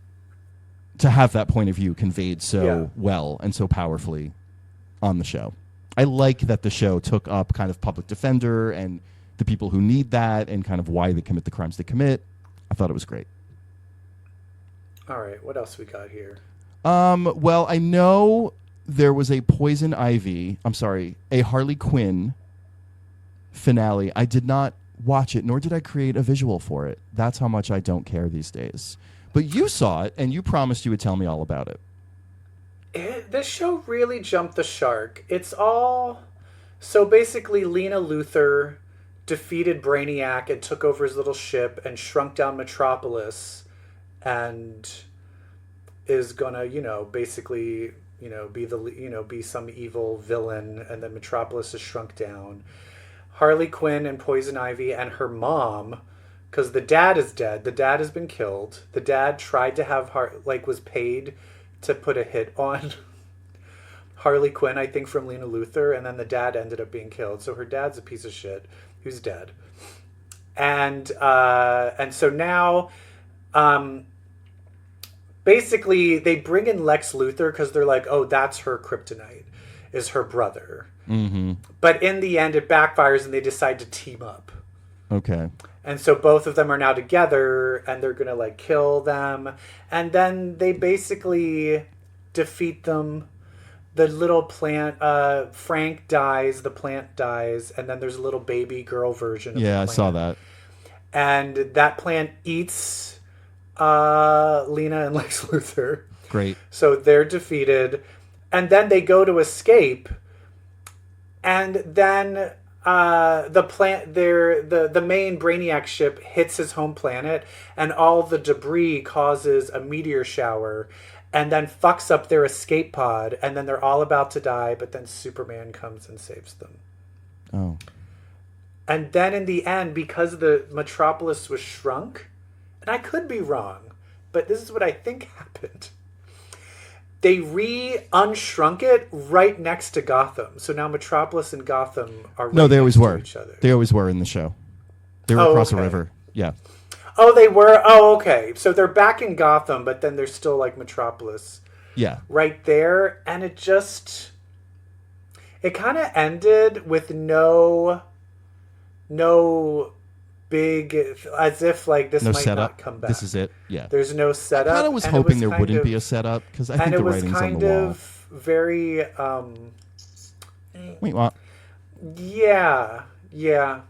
Speaker 1: to have that point of view conveyed so well and so powerfully on the show. I like that the show took up kind of public defender and the people who need that and kind of why they commit the crimes they commit. I thought it was great.
Speaker 2: All right, what else we got here?
Speaker 1: Well, I know there was a a Harley Quinn finale. I did not watch it, nor did I create a visual for it. That's how much I don't care these days. But you saw it, and you promised you would tell me all about it.
Speaker 2: This show really jumped the shark. It's all... So basically, Lena Luthor defeated Brainiac and took over his little ship and shrunk down Metropolis and is gonna, basically, be some evil villain, and then Metropolis is shrunk down. Harley Quinn and Poison Ivy and her mom, because the dad is dead. The dad has been killed. The dad tried to have was paid to put a hit on Harley Quinn, I think, from Lena Luthor, and then the dad ended up being killed. So her dad's a piece of shit who's dead. And so now basically they bring in Lex Luthor because they're like, oh, that's her kryptonite, is her brother.
Speaker 1: Mm-hmm.
Speaker 2: But in the end, it backfires and they decide to team up.
Speaker 1: Okay.
Speaker 2: And so both of them are now together and they're going to kill them. And then they basically defeat them. The little plant, Frank dies, the plant dies, and then there's a little baby girl version of the plant.
Speaker 1: I saw that.
Speaker 2: And that plant eats Lena and Lex Luthor.
Speaker 1: Great.
Speaker 2: So they're defeated. And then they go to escape. And then the main Brainiac ship hits his home planet, and all the debris causes a meteor shower and then fucks up their escape pod, and then they're all about to die, but then Superman comes and saves them.
Speaker 1: Oh.
Speaker 2: And then in the end, because the Metropolis was shrunk, and I could be wrong, but this is what I think happened. They unshrunk it right next to Gotham. So now Metropolis and Gotham are right
Speaker 1: they always
Speaker 2: next
Speaker 1: were.
Speaker 2: to each other.
Speaker 1: They always were in the show. They were across a river. Yeah.
Speaker 2: Oh, they were? Oh, okay. So they're back in Gotham, but then there's still Metropolis.
Speaker 1: Yeah.
Speaker 2: Right there. And it kind of ended with no big, as if this might
Speaker 1: setup.
Speaker 2: Not come back.
Speaker 1: This is it. Yeah.
Speaker 2: There's no setup.
Speaker 1: I kind of was hoping there wouldn't be a setup because I think the writing's on the wall.
Speaker 2: And it was kind of very.
Speaker 1: Wait, what?
Speaker 2: Yeah.
Speaker 1: Yeah.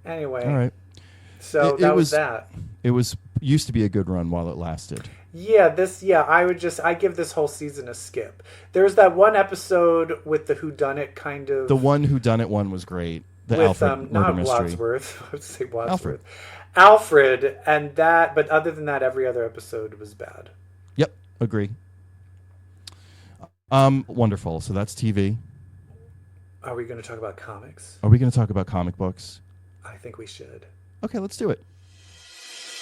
Speaker 2: Anyway.
Speaker 1: All right.
Speaker 2: So that was that.
Speaker 1: It used to be a good run while it lasted.
Speaker 2: Yeah, I give this whole season a skip. There's that one episode with the whodunit kind of.
Speaker 1: The one whodunit one was great. The
Speaker 2: with,
Speaker 1: Alfred
Speaker 2: not
Speaker 1: murder mystery.
Speaker 2: Wadsworth. I would say Wadsworth. Alfred, and that, but other than that, every other episode was bad.
Speaker 1: Yep, agree. Wonderful. So that's TV.
Speaker 2: Are we going to talk about comics?
Speaker 1: Are we going to talk about comic books?
Speaker 2: I think we should.
Speaker 1: Okay, let's do it.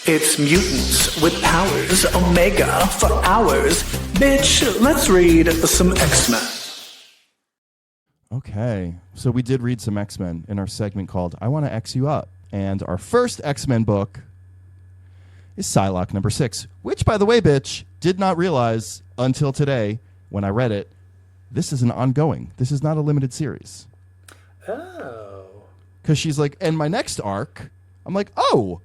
Speaker 2: It's mutants with powers, Omega for hours. Bitch, let's read some X-Men.
Speaker 1: Okay, so we did read some X-Men in our segment called I Want to X You Up. And our first X-Men book is Psylocke number 6, which, by the way, bitch, did not realize until today when I read it, this is an ongoing. This is not a limited series.
Speaker 2: Oh.
Speaker 1: Because she's like, and my next arc, I'm like, oh,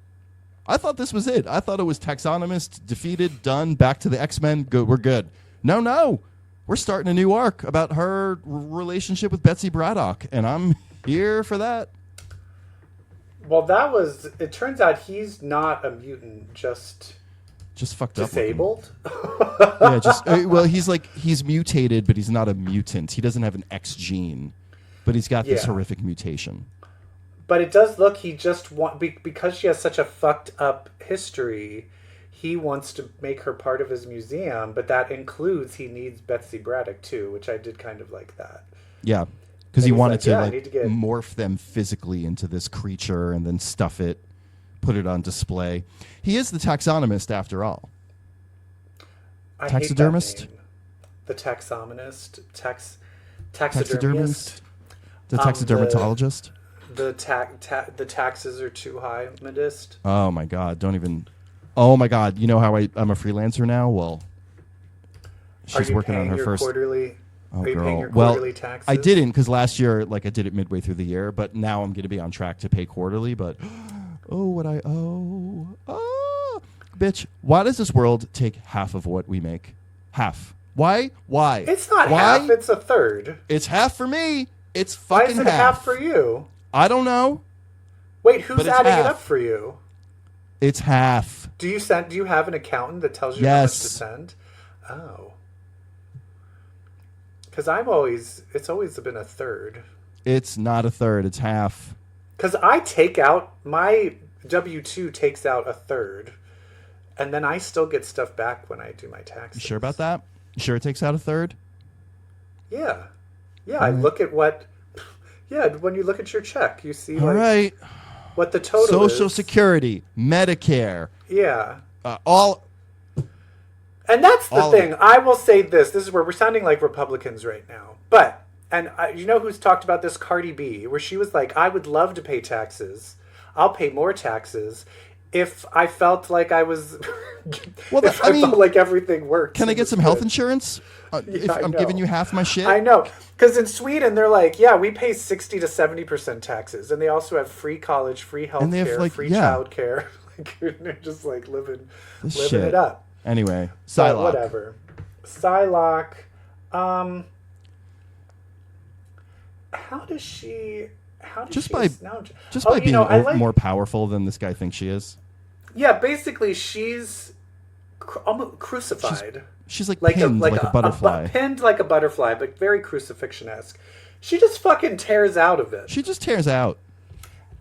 Speaker 1: I thought this was it. I thought it was Taxonomist, defeated, done, back to the X-Men, good, we're good. No. We're starting a new arc about her relationship with Betsy Braddock, and I'm here for that.
Speaker 2: Well, it turns out he's not a mutant, just
Speaker 1: fucked up.
Speaker 2: Disabled?
Speaker 1: Yeah, he's mutated, but he's not a mutant. He doesn't have an X gene, but he's got this horrific mutation.
Speaker 2: But it does look, he just because she has such a fucked up history, he wants to make her part of his museum, but that includes he needs Betsy Braddock too, which I did kind of like that.
Speaker 1: Yeah, because he wanted to
Speaker 2: get
Speaker 1: morph them physically into this creature and then stuff it, put it on display. He is the taxonomist after all. Taxidermist?
Speaker 2: The taxonomist? Taxidermist?
Speaker 1: The taxidermatologist?
Speaker 2: The taxes are too high, Modest.
Speaker 1: Oh, my God. Don't even... Oh, my God. You know how I'm a freelancer now? Well, she's working on her first...
Speaker 2: Quarterly...
Speaker 1: Oh,
Speaker 2: are you
Speaker 1: girl.
Speaker 2: paying your quarterly taxes?
Speaker 1: I didn't, because last year, I did it midway through the year, but now I'm going to be on track to pay quarterly, but... Oh, what I owe. Oh. Bitch, why does this world take half of what we make? Half. Why?
Speaker 2: It's not half, it's a third.
Speaker 1: It's half for me. It's fucking half.
Speaker 2: Why is it half for you?
Speaker 1: I don't know.
Speaker 2: Wait, who's adding it up for you?
Speaker 1: It's half.
Speaker 2: Do you have an accountant that tells you how much to send? Oh. Because it's always been a third.
Speaker 1: It's not a third, it's half.
Speaker 2: Because my W-2 takes out a third, and then I still get stuff back when I do my taxes.
Speaker 1: You sure about that? You sure it takes out a third?
Speaker 2: Yeah. Yeah, I look at what... Yeah, when you look at your check, you see what the total is.
Speaker 1: Social Security, Medicare.
Speaker 2: Yeah.
Speaker 1: All...
Speaker 2: And that's the thing. I will say this. This is where we're sounding like Republicans right now. But, you know who's talked about this? Cardi B, where she was like, I would love to pay taxes. I'll pay more taxes if I felt like I was... I felt like everything worked.
Speaker 1: Can I get some health insurance? If I'm giving you half my shit?
Speaker 2: I know. Because in Sweden, they're like, yeah, we pay 60 to 70% taxes. And they also have free college, free health care, free child care. They're just living it up.
Speaker 1: Anyway, Psylocke.
Speaker 2: Whatever. Psylocke. How does she
Speaker 1: being more powerful than this guy thinks she is.
Speaker 2: Yeah, basically she's crucified.
Speaker 1: She's pinned like a butterfly.
Speaker 2: Pinned like a butterfly, but very crucifixion-esque. She just fucking tears out of it.
Speaker 1: She just tears out.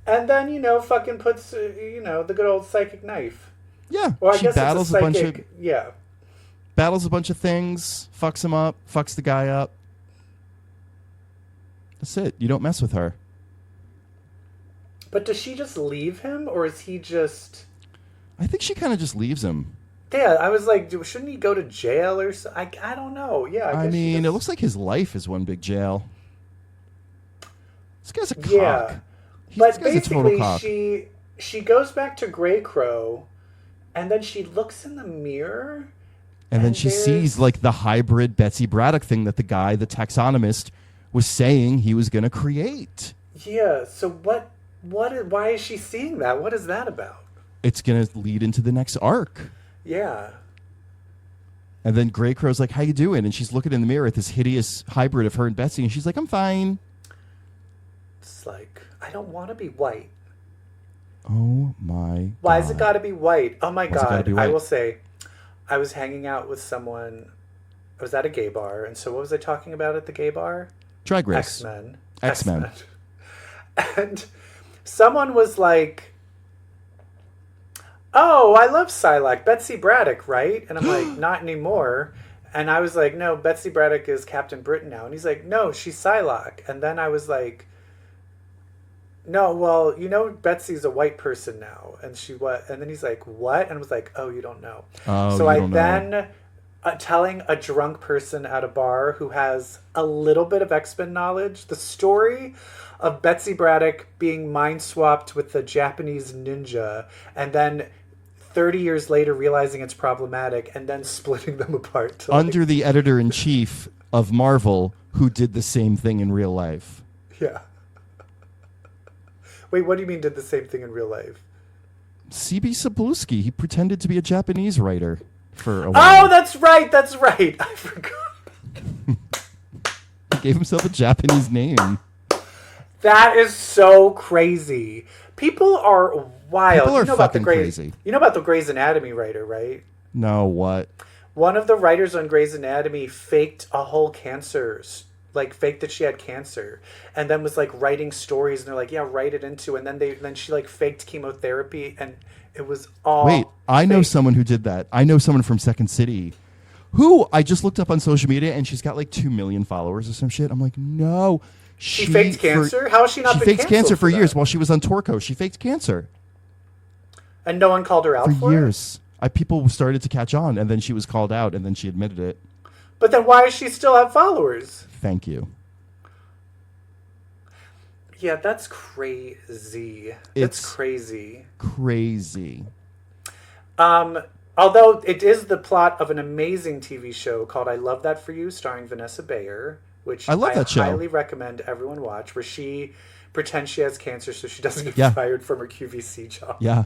Speaker 2: And then, fucking puts, the good old psychic knife.
Speaker 1: Yeah,
Speaker 2: well,
Speaker 1: she battles a bunch of battles a bunch of things, fucks him up, fucks the guy up. That's it. You don't mess with her.
Speaker 2: But does she just leave him, or is he just...
Speaker 1: I think she kind of just leaves him.
Speaker 2: Yeah, I was like, shouldn't he go to jail or something? I don't know. Yeah,
Speaker 1: I mean, it looks like his life is one big jail. This guy's a cock.
Speaker 2: Yeah,
Speaker 1: but basically
Speaker 2: she goes back to Grey Crow, and then she looks in the mirror.
Speaker 1: And then she sees the hybrid Betsy Braddock thing that the taxonomist was saying he was going to create.
Speaker 2: Yeah, so why is she seeing that? What is that about?
Speaker 1: It's going to lead into the next arc.
Speaker 2: Yeah.
Speaker 1: And then Grey Crow's like, how you doing? And she's looking in the mirror at this hideous hybrid of her and Betsy, and she's like, I'm fine.
Speaker 2: It's like, I don't want to be white.
Speaker 1: Oh, my God.
Speaker 2: Why has it got to be white? Oh, my God. I will say, I was hanging out with someone. I was at a gay bar, and so what was I talking about at the gay bar?
Speaker 1: Drag race. X-Men.
Speaker 2: And someone was like, oh, I love Psylocke. Betsy Braddock, right? And I'm like, not anymore. And I was like, no, Betsy Braddock is Captain Britain now. And he's like, no, she's Psylocke. And then I was like, no, well, Betsy's a white person now. And and then he's like, what? And I was like, oh, you don't know.
Speaker 1: Oh,
Speaker 2: so I then... telling a drunk person at a bar who has a little bit of X-Men knowledge the story of Betsy Braddock being mind swapped with the Japanese ninja, and then 30 years later realizing it's problematic, and then splitting them apart.
Speaker 1: Under the editor-in-chief of Marvel, who did the same thing in real life.
Speaker 2: Yeah. Wait, what do you mean did the same thing in real life?
Speaker 1: C.B. Cebulski. He pretended to be a Japanese writer. For a while.
Speaker 2: Oh, that's right. I forgot.
Speaker 1: He gave himself a Japanese name.
Speaker 2: That is so crazy. People are wild.
Speaker 1: People are fucking crazy.
Speaker 2: You know about the Grey's Anatomy writer, right?
Speaker 1: No, what?
Speaker 2: One of the writers on Grey's Anatomy faked a whole cancer, faked that she had cancer, and then was writing stories, and they're like, yeah, write it into, and then she faked chemotherapy, and it was all
Speaker 1: Wait, I
Speaker 2: fake.
Speaker 1: know someone who did that. I know someone from Second City who I just looked up on social media, and she's got 2 million followers or some shit. I'm like, no.
Speaker 2: She faked cancer? How has she not been
Speaker 1: faked
Speaker 2: canceled
Speaker 1: cancer for years
Speaker 2: that?
Speaker 1: while she was on Torco. She faked cancer.
Speaker 2: And no one called her out for
Speaker 1: years. People started to catch on, and then she was called out, and then she admitted it.
Speaker 2: But then why does she still have followers?
Speaker 1: Thank you.
Speaker 2: Yeah, that's crazy.
Speaker 1: It's
Speaker 2: That's crazy.
Speaker 1: crazy.
Speaker 2: Although it is the plot of an amazing TV show called I Love That For You, starring Vanessa Bayer, which
Speaker 1: I love that show.
Speaker 2: highly recommend everyone watch, where she pretends she has cancer so she doesn't get fired from her QVC job.
Speaker 1: Yeah.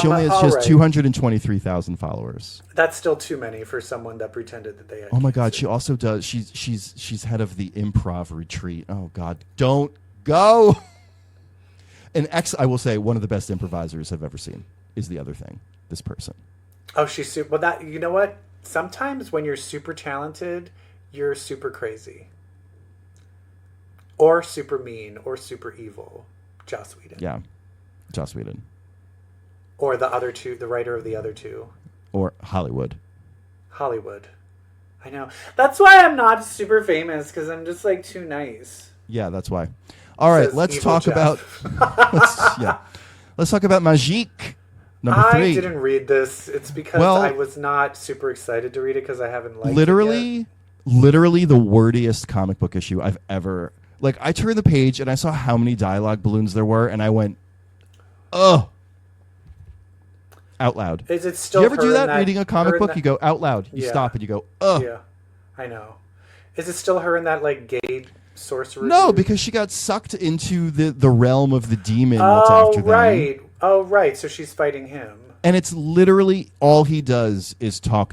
Speaker 1: She has 223,000 followers.
Speaker 2: That's still too many for someone that pretended that they had
Speaker 1: Oh my
Speaker 2: cancer.
Speaker 1: God, she also does. She's head of the improv retreat. Oh God, don't go. I will say, one of the best improvisers I've ever seen is the other thing. This person.
Speaker 2: Oh, she's super. Well, that, you know what? Sometimes when you're super talented, you're super crazy, or super mean, or super evil. Joss Whedon.
Speaker 1: Yeah, Joss Whedon.
Speaker 2: Or the other two, the writer of the other two.
Speaker 1: Or Hollywood.
Speaker 2: Hollywood. I know. That's why I'm not super famous, because I'm just like too nice.
Speaker 1: Yeah, that's why. All right, let's talk about. Let's talk about Magique. Number 3.
Speaker 2: I didn't read this. It's because I was not super excited to read it because I haven't liked it yet.
Speaker 1: Literally the wordiest comic book issue I've ever. Like, I turned the page and I saw how many dialogue balloons there were, and I went, ugh. Out loud.
Speaker 2: Is it still?
Speaker 1: Do you ever do that reading a comic book? You go out loud. You stop and you go, ugh.
Speaker 2: Yeah, I know. Is it still her in that like gay sorcerer?
Speaker 1: No,
Speaker 2: dude?
Speaker 1: because she got sucked into the realm of the demon. That's after
Speaker 2: right.
Speaker 1: them.
Speaker 2: Oh, right. So she's fighting him.
Speaker 1: And it's literally all he does is talk.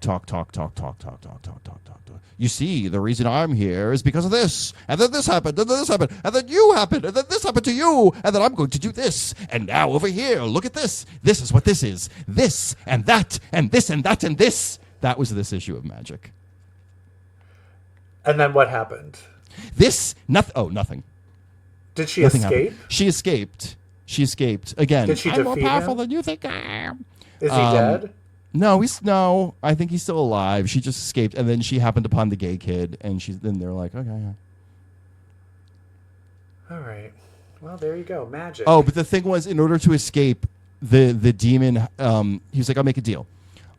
Speaker 1: You see, the reason I'm here is because of this, and then this happened, and then this happened, and then you happened, and then this happened to you, and then I'm going to do this, and now over here, look at this. This is what this is. This and that, and this and that and this. That was this issue of Magic.
Speaker 2: And then what happened?
Speaker 1: Nothing.
Speaker 2: Did she
Speaker 1: Nothing
Speaker 2: escape?
Speaker 1: happened. She escaped. Again,
Speaker 2: did she
Speaker 1: I'm more
Speaker 2: defeat
Speaker 1: powerful
Speaker 2: him?
Speaker 1: than you think I am.
Speaker 2: Is he dead?
Speaker 1: No, I think he's still alive. She just escaped, and then she happened upon the gay kid, and then they're like, okay, yeah.
Speaker 2: All right. Well, there you go. Magic.
Speaker 1: Oh, but the thing was, in order to escape, the demon, he was like, I'll make a deal.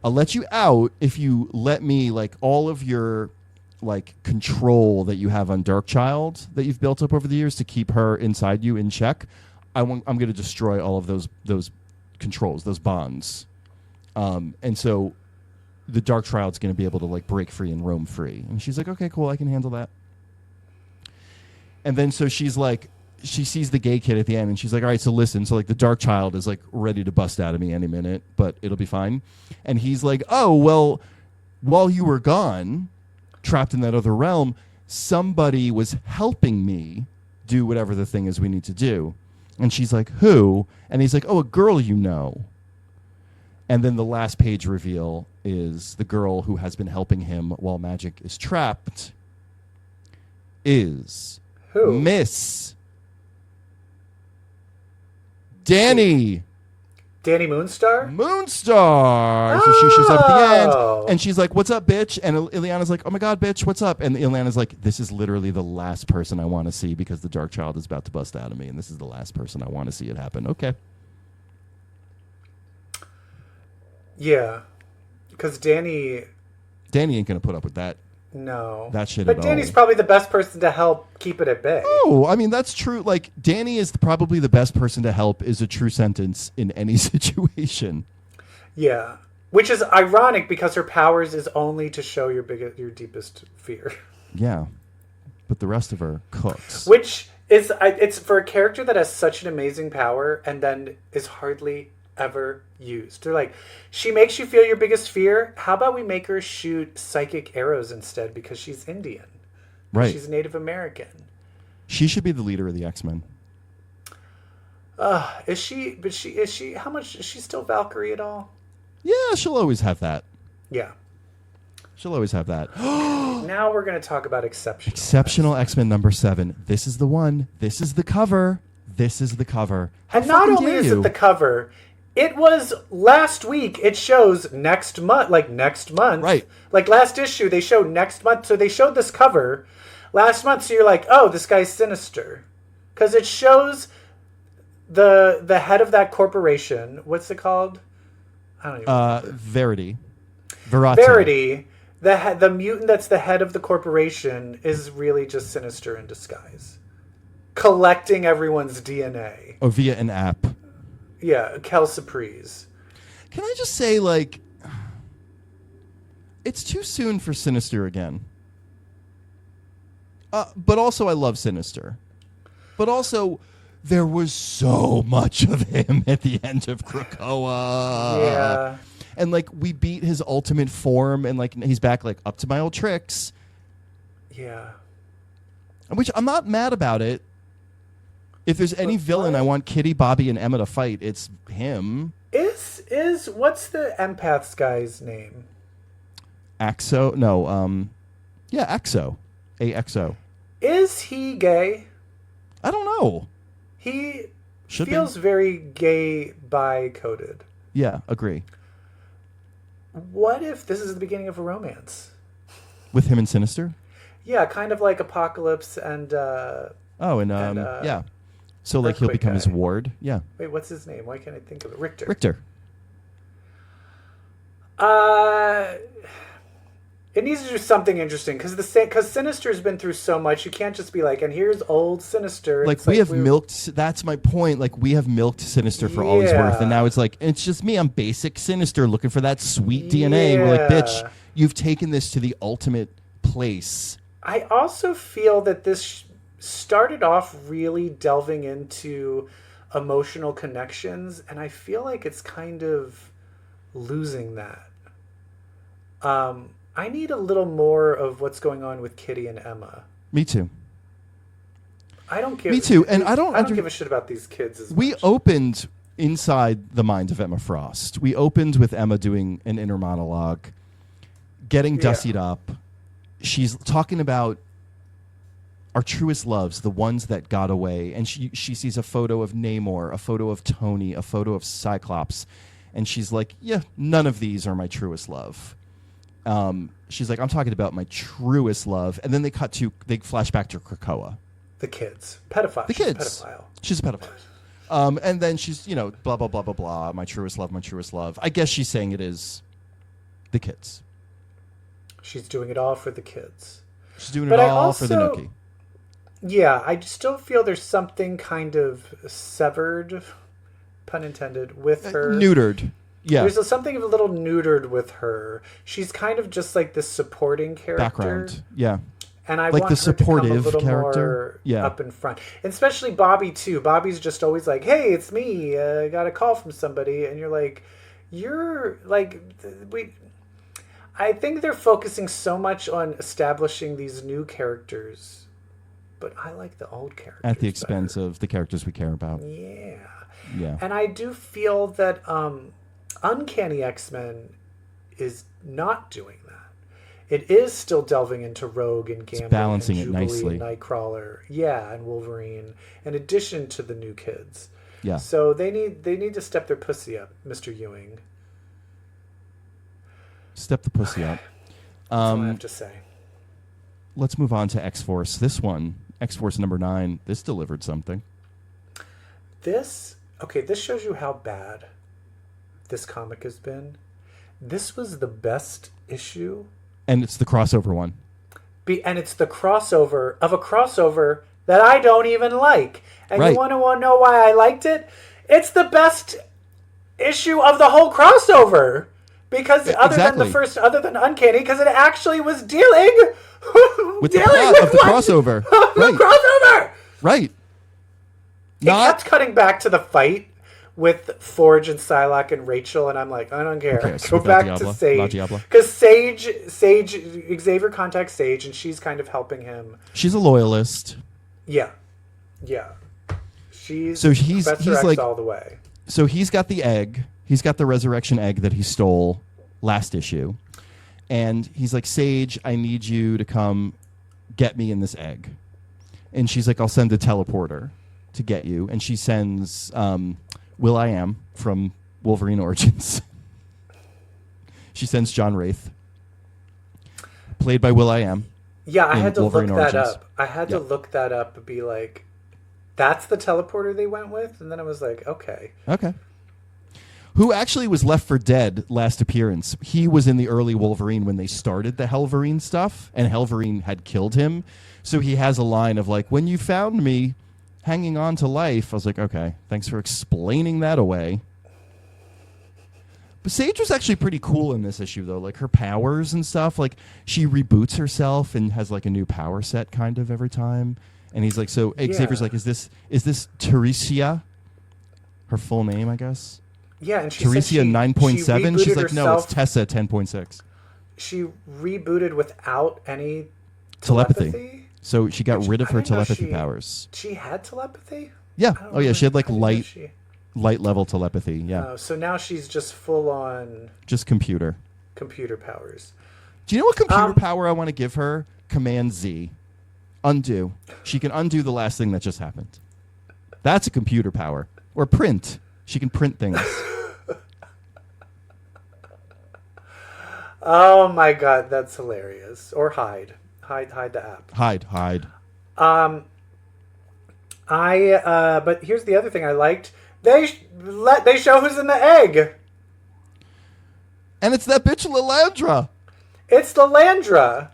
Speaker 1: I'll let you out if you let me, like, all of your, like, control that you have on Darkchild that you've built up over the years to keep her inside you in check. I'm going to destroy all of those controls, those bonds. And so the Darkchild's going to be able to like break free and roam free. And she's like, okay, cool, I can handle that. And then so she's like, she sees the gay kid at the end, and she's like, all right, so listen. So like the Darkchild is like ready to bust out of me any minute, but it'll be fine. And he's like, oh, well, while you were gone, trapped in that other realm, somebody was helping me do whatever the thing is we need to do. And she's like, who? And he's like, oh, a girl you know. And then the last page reveal is the girl who has been helping him while Magic is trapped is
Speaker 2: Who?
Speaker 1: Miss Danny.
Speaker 2: Danny Moonstar?
Speaker 1: Moonstar. So she shows up at the end,
Speaker 2: Oh.
Speaker 1: and she's like, what's up, bitch? And Ileana's like, oh my God, bitch, what's up? And Ileana's like, this is literally the last person I want to see because the Darkchild is about to bust out of me, and this is the last person I want to see it happen. Okay.
Speaker 2: Yeah. Because Danny
Speaker 1: ain't going to put up with that.
Speaker 2: No.
Speaker 1: That shit
Speaker 2: But
Speaker 1: at
Speaker 2: Danny's
Speaker 1: all.
Speaker 2: probably the best person to help keep it at bay.
Speaker 1: Oh, I mean, that's true. Like, Danny is probably the best person to help is a true sentence in any situation.
Speaker 2: Yeah. Which is ironic because her powers is only to show your deepest fear.
Speaker 1: Yeah. But the rest of her cooks.
Speaker 2: Which is, it's for a character that has such an amazing power and then is hardly ever used. They're like, she makes you feel your biggest fear. How about we make her shoot psychic arrows instead because she's Indian?
Speaker 1: Right.
Speaker 2: She's Native American.
Speaker 1: She should be the leader of the X-Men.
Speaker 2: Is she? But is she? How much is she still Valkyrie at all?
Speaker 1: Yeah, she'll always have that.
Speaker 2: Yeah.
Speaker 1: She'll always have that.
Speaker 2: Now we're going to talk about
Speaker 1: Exceptional X-Men number 7. This is the one. This is the cover. This is the cover. How
Speaker 2: And not
Speaker 1: fucking
Speaker 2: only
Speaker 1: dare
Speaker 2: is
Speaker 1: you?
Speaker 2: it the cover, it was last week. It shows next month, like next month.
Speaker 1: Right.
Speaker 2: Like last issue, they showed next month. So they showed this cover last month. So you're like, oh, this guy's sinister. Because it shows the head of that corporation. What's it called? I don't even remember.
Speaker 1: Verity.
Speaker 2: Verity. The mutant that's the head of the corporation is really just sinister in disguise. collecting everyone's DNA.
Speaker 1: Or via an app.
Speaker 2: Yeah, Kel Surprise.
Speaker 1: Can I just say, like, it's too soon for Sinister again. But also, I love Sinister. But also, there was so much of him at the end of Krakoa.
Speaker 2: Yeah.
Speaker 1: And, like, we beat his ultimate form, and, like, he's back, like, up to my old tricks.
Speaker 2: Yeah.
Speaker 1: Which I'm not mad about it. If there's any villain I want Kitty, Bobby, and Emma to fight, it's him.
Speaker 2: What's the empath's guy's name?
Speaker 1: Axo? No, yeah, Axo. AXO.
Speaker 2: Is he gay?
Speaker 1: I don't know.
Speaker 2: He
Speaker 1: Should
Speaker 2: feels
Speaker 1: be.
Speaker 2: very gay bi-coded.
Speaker 1: Yeah, agree.
Speaker 2: What if this is the beginning of a romance?
Speaker 1: With him and Sinister?
Speaker 2: Yeah, kind of like Apocalypse and...
Speaker 1: yeah. So, like, he'll become his ward? Yeah.
Speaker 2: Wait, what's his name? Why can't I think of it? Richter. It needs to do something interesting because Sinister's been through so much. You can't just be like, and here's old Sinister.
Speaker 1: Like, we have milked. That's my point. Like, we have milked Sinister for all he's worth, and now it's like, it's just me. I'm basic Sinister looking for that sweet DNA. We're like, bitch, you've taken this to the ultimate place.
Speaker 2: I also feel that this started off really delving into emotional connections, and I feel like it's kind of losing that. I need a little more of what's going on with Kitty and Emma.
Speaker 1: Me too.
Speaker 2: Me too, and I don't give a shit about these kids as much.
Speaker 1: We opened inside the mind of Emma Frost. We opened with Emma doing an inner monologue, getting dussied up. She's talking about our truest loves, the ones that got away. And she sees a photo of Namor, a photo of Tony, a photo of Cyclops. And she's like, yeah, none of these are my truest love. She's like, I'm talking about my truest love. And then they flash back to Krakoa.
Speaker 2: The kids. Pedophile.
Speaker 1: She's a pedophile. And then she's, blah, blah, blah, blah, blah. My truest love, my truest love. I guess she's saying it is the kids.
Speaker 2: She's doing it all for the kids.
Speaker 1: She's doing it all for the Nookie.
Speaker 2: Yeah, I still feel there's something kind of severed, pun intended, with her.
Speaker 1: Neutered. Yeah.
Speaker 2: There's something a little neutered with her. She's kind of just like this supporting character.
Speaker 1: Background. Yeah.
Speaker 2: And I
Speaker 1: like
Speaker 2: want
Speaker 1: the
Speaker 2: her
Speaker 1: supportive
Speaker 2: to become a little
Speaker 1: character.
Speaker 2: more up in front. And especially Bobby, too. Bobby's just always like, hey, it's me. I got a call from somebody. And you're like, I think they're focusing so much on establishing these new characters. But I like the old characters
Speaker 1: at the expense of the characters we care about.
Speaker 2: Yeah.
Speaker 1: Yeah.
Speaker 2: And I do feel that Uncanny X-Men is not doing that. It is still delving into Rogue and Gambit,
Speaker 1: balancing
Speaker 2: and
Speaker 1: it
Speaker 2: Jubilee
Speaker 1: nicely.
Speaker 2: And Nightcrawler, and Wolverine, in addition to the new kids.
Speaker 1: Yeah.
Speaker 2: So they need to step their pussy up, Mr. Ewing.
Speaker 1: Step the pussy up.
Speaker 2: That's all I have to say.
Speaker 1: Let's move on to X-Force. This one, X-Force number 9, this delivered something.
Speaker 2: This shows you how bad this comic has been. This was the best issue.
Speaker 1: And it's the crossover one.
Speaker 2: And it's the crossover of a crossover that I don't even like. And
Speaker 1: right.
Speaker 2: You want to know why I liked it? It's the best issue of the whole crossover. Because other than Uncanny, because it actually was dealing
Speaker 1: with the plot of the crossover.
Speaker 2: The crossover!
Speaker 1: Right.
Speaker 2: It kept cutting back to the fight with Forge and Psylocke and Rachel, and I'm like, I don't care.
Speaker 1: Okay,
Speaker 2: Go back to Sage. Because Xavier contacts Sage, and she's kind of helping him.
Speaker 1: She's a loyalist.
Speaker 2: Yeah. He's
Speaker 1: like
Speaker 2: all the way.
Speaker 1: So he's got the egg. He's got the resurrection egg that he stole last issue. And he's like, Sage, I need you to come get me in this egg. And she's like, I'll send a teleporter to get you. And she sends Will.i.am from Wolverine Origins. She sends John Wraith, played by Will.i.am.
Speaker 2: Yeah, I had to
Speaker 1: Wolverine
Speaker 2: look that
Speaker 1: Origins.
Speaker 2: up. I had to look that up and be like, that's the teleporter they went with? And then I was like, okay.
Speaker 1: Who actually was left for dead last appearance. He was in the early Wolverine when they started the Helverine stuff, and Helverine had killed him. So he has a line of like, when you found me, hanging on to life. I was like, okay, thanks for explaining that away. But Sage was actually pretty cool in this issue, though. Like, her powers and stuff. Like, she reboots herself and has, like, a new power set kind of every time. And he's like, so Xavier's like, is this Teresia? Her full name, I guess?
Speaker 2: Yeah, and she
Speaker 1: Teresia 9.7? She's like, no, it's Tessa 10.6.
Speaker 2: She rebooted without any
Speaker 1: telepathy. So she got rid of her telepathy powers.
Speaker 2: She had telepathy?
Speaker 1: Yeah. Oh, yeah, she had, like, light level telepathy, yeah.
Speaker 2: Oh, so now she's just full on...
Speaker 1: Just computer
Speaker 2: powers.
Speaker 1: Do you know what computer power I want to give her? Command Z. Undo. She can undo the last thing that just happened. That's a computer power. Or print. She can print things.
Speaker 2: Oh my god, that's hilarious. Or hide. Hide the app.
Speaker 1: Hide.
Speaker 2: But here's the other thing I liked. They show who's in the egg.
Speaker 1: And it's that bitch Lilandra.
Speaker 2: It's Lilandra.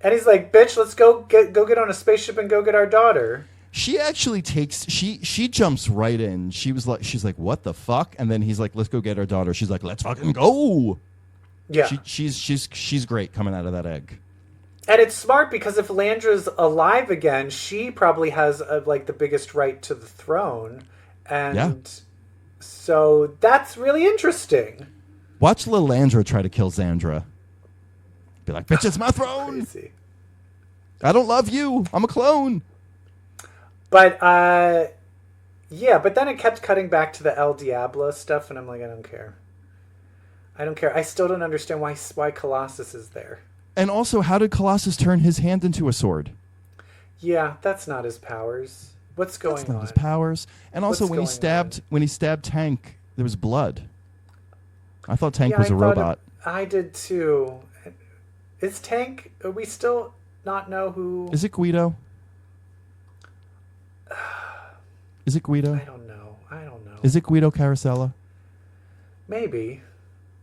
Speaker 1: And
Speaker 2: he's like, bitch, let's go get on a spaceship and go get our daughter.
Speaker 1: She actually she jumps right in. She's like, what the fuck? And then he's like, let's go get our daughter. She's like, let's fucking go.
Speaker 2: Yeah.
Speaker 1: She's great coming out of that egg.
Speaker 2: And it's smart because if Landra's alive again, she probably has like the biggest right to the throne. And so that's really interesting.
Speaker 1: Watch Lilandra try to kill Xandra. Be like, bitch, it's my throne.
Speaker 2: Crazy.
Speaker 1: I don't love you. I'm a clone.
Speaker 2: But, but then it kept cutting back to the El Diablo stuff, and I'm like, I don't care. I still don't understand why Colossus is there.
Speaker 1: And also, how did Colossus turn his hand into a sword?
Speaker 2: Yeah, that's not his powers. What's going on?
Speaker 1: That's not his powers. And also, when he stabbed Tank, there was blood. I thought Tank was a robot.
Speaker 2: I did too. Is Tank? We still not know who.
Speaker 1: Is it Guido? Is it Guido?
Speaker 2: I don't know.
Speaker 1: Is it Guido Carosella?
Speaker 2: Maybe.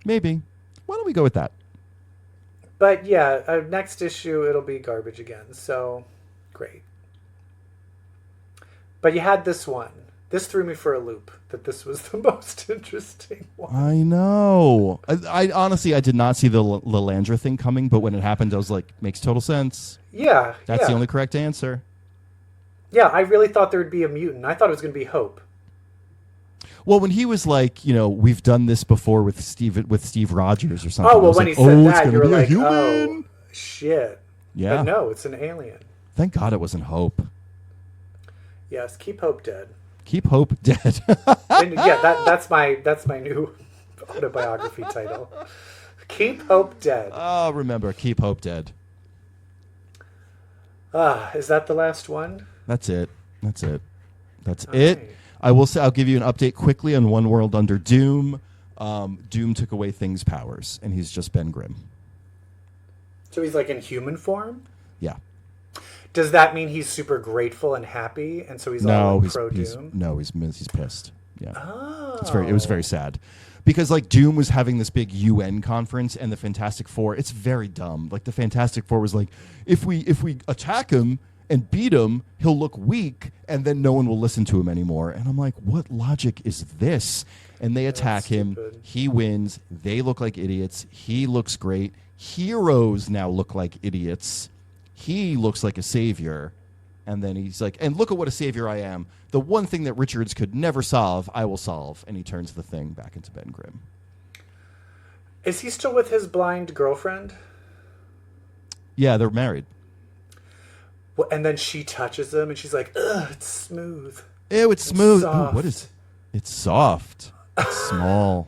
Speaker 1: Why don't we go with that?
Speaker 2: But yeah, next issue it'll be garbage again. So great. But you had this one. This threw me for a loop. That this was the most interesting one.
Speaker 1: I know. I honestly, I did not see the Lilandra thing coming, but when it happened, I was like, makes total sense.
Speaker 2: Yeah.
Speaker 1: That's the only correct answer.
Speaker 2: Yeah, I really thought there would be a mutant. I thought it was going to be Hope.
Speaker 1: Well, when he was like, we've done this before with Steve Rogers or something.
Speaker 2: Oh, well, when he said that, you were like,
Speaker 1: human.
Speaker 2: Oh, shit.
Speaker 1: Yeah.
Speaker 2: But no, it's an alien.
Speaker 1: Thank God it wasn't Hope.
Speaker 2: Yes, keep Hope dead.
Speaker 1: Keep Hope dead.
Speaker 2: And yeah, that's my new autobiography title. Keep Hope dead.
Speaker 1: Oh, remember, keep Hope dead.
Speaker 2: Is that the last one?
Speaker 1: That's it. All it.
Speaker 2: Right.
Speaker 1: I will say, I'll give you an update quickly on One World Under Doom. Doom took away Thing's powers, and he's just Ben Grimm.
Speaker 2: So he's like in human form?
Speaker 1: Yeah.
Speaker 2: Does that mean he's super grateful and happy, and so he's all like pro-Doom?
Speaker 1: He's pissed. Yeah.
Speaker 2: Oh.
Speaker 1: It was very sad. Because like Doom was having this big UN conference, and the Fantastic Four, it's very dumb. Like the Fantastic Four was like, if we attack him and beat him, he'll look weak, and then no one will listen to him anymore. And I'm like, what logic is this? And they attack him. He wins. They look like idiots. He looks great. Heroes now look like idiots. He looks like a savior. And then he's like, and look at what a savior I am. The one thing that Richards could never solve, I will solve. And he turns the Thing back into Ben Grimm.
Speaker 2: Is he still with his blind girlfriend?
Speaker 1: Yeah, they're married.
Speaker 2: Well, and then she touches him, and she's like, ugh, it's smooth.
Speaker 1: Ew, it's smooth.
Speaker 2: Soft.
Speaker 1: Ooh, what is it? It's soft. It's small.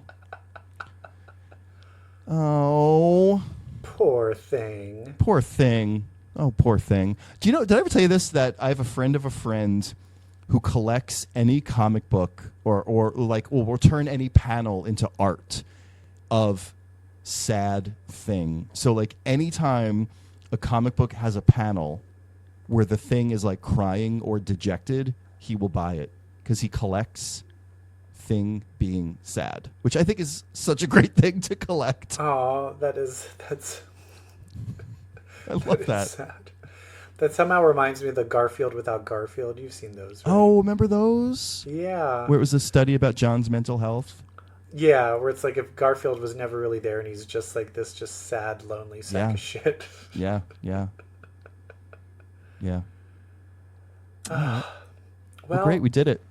Speaker 1: Oh.
Speaker 2: Poor thing.
Speaker 1: Poor Thing. Oh, poor Thing. Do you know, did I ever tell you this, that I have a friend of a friend who collects any comic book or will turn any panel into art of sad Thing. So like anytime a comic book has a panel where the Thing is like crying or dejected, he will buy it because he collects Thing being sad, which I think is such a great thing to collect.
Speaker 2: Oh, that's
Speaker 1: I love that.
Speaker 2: Sad. That somehow reminds me of the Garfield without Garfield. You've seen those, right?
Speaker 1: Oh, remember those?
Speaker 2: Yeah.
Speaker 1: Where it was a study about John's mental health?
Speaker 2: Yeah, where it's like if Garfield was never really there and he's just like this just sad, lonely sack of shit.
Speaker 1: Yeah. Well, great, we did it.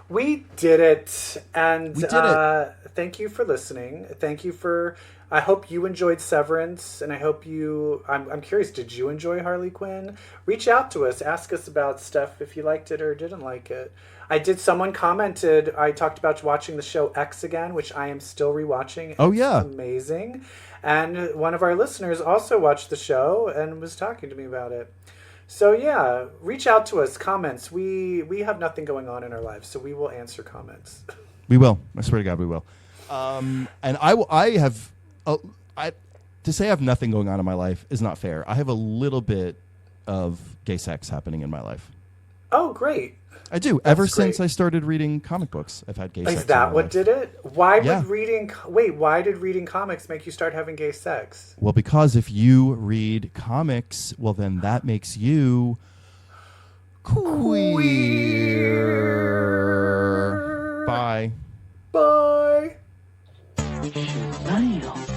Speaker 2: We did it. And
Speaker 1: we did it.
Speaker 2: Thank you for listening. Thank you for... I hope you enjoyed Severance, and I hope you... I'm curious, did you enjoy Harley Quinn? Reach out to us. Ask us about stuff if you liked it or didn't like it. Someone commented, I talked about watching the show X again, which I am still rewatching.
Speaker 1: Oh, yeah.
Speaker 2: It's amazing. And one of our listeners also watched the show and was talking to me about it. So yeah, reach out to us, comments. We have nothing going on in our lives, so we will answer comments.
Speaker 1: We will. I swear to God, we will. And I have... to say I have nothing going on in my life is not fair. I have a little bit of gay sex happening in my life.
Speaker 2: Oh, great.
Speaker 1: I do. Ever since I started reading comic books, I've had gay sex.
Speaker 2: Is that what did it? Why
Speaker 1: did
Speaker 2: reading comics make you start having gay sex?
Speaker 1: Well, because if you read comics, well, then that makes you queer. Bye.
Speaker 2: Bye.
Speaker 3: Bye.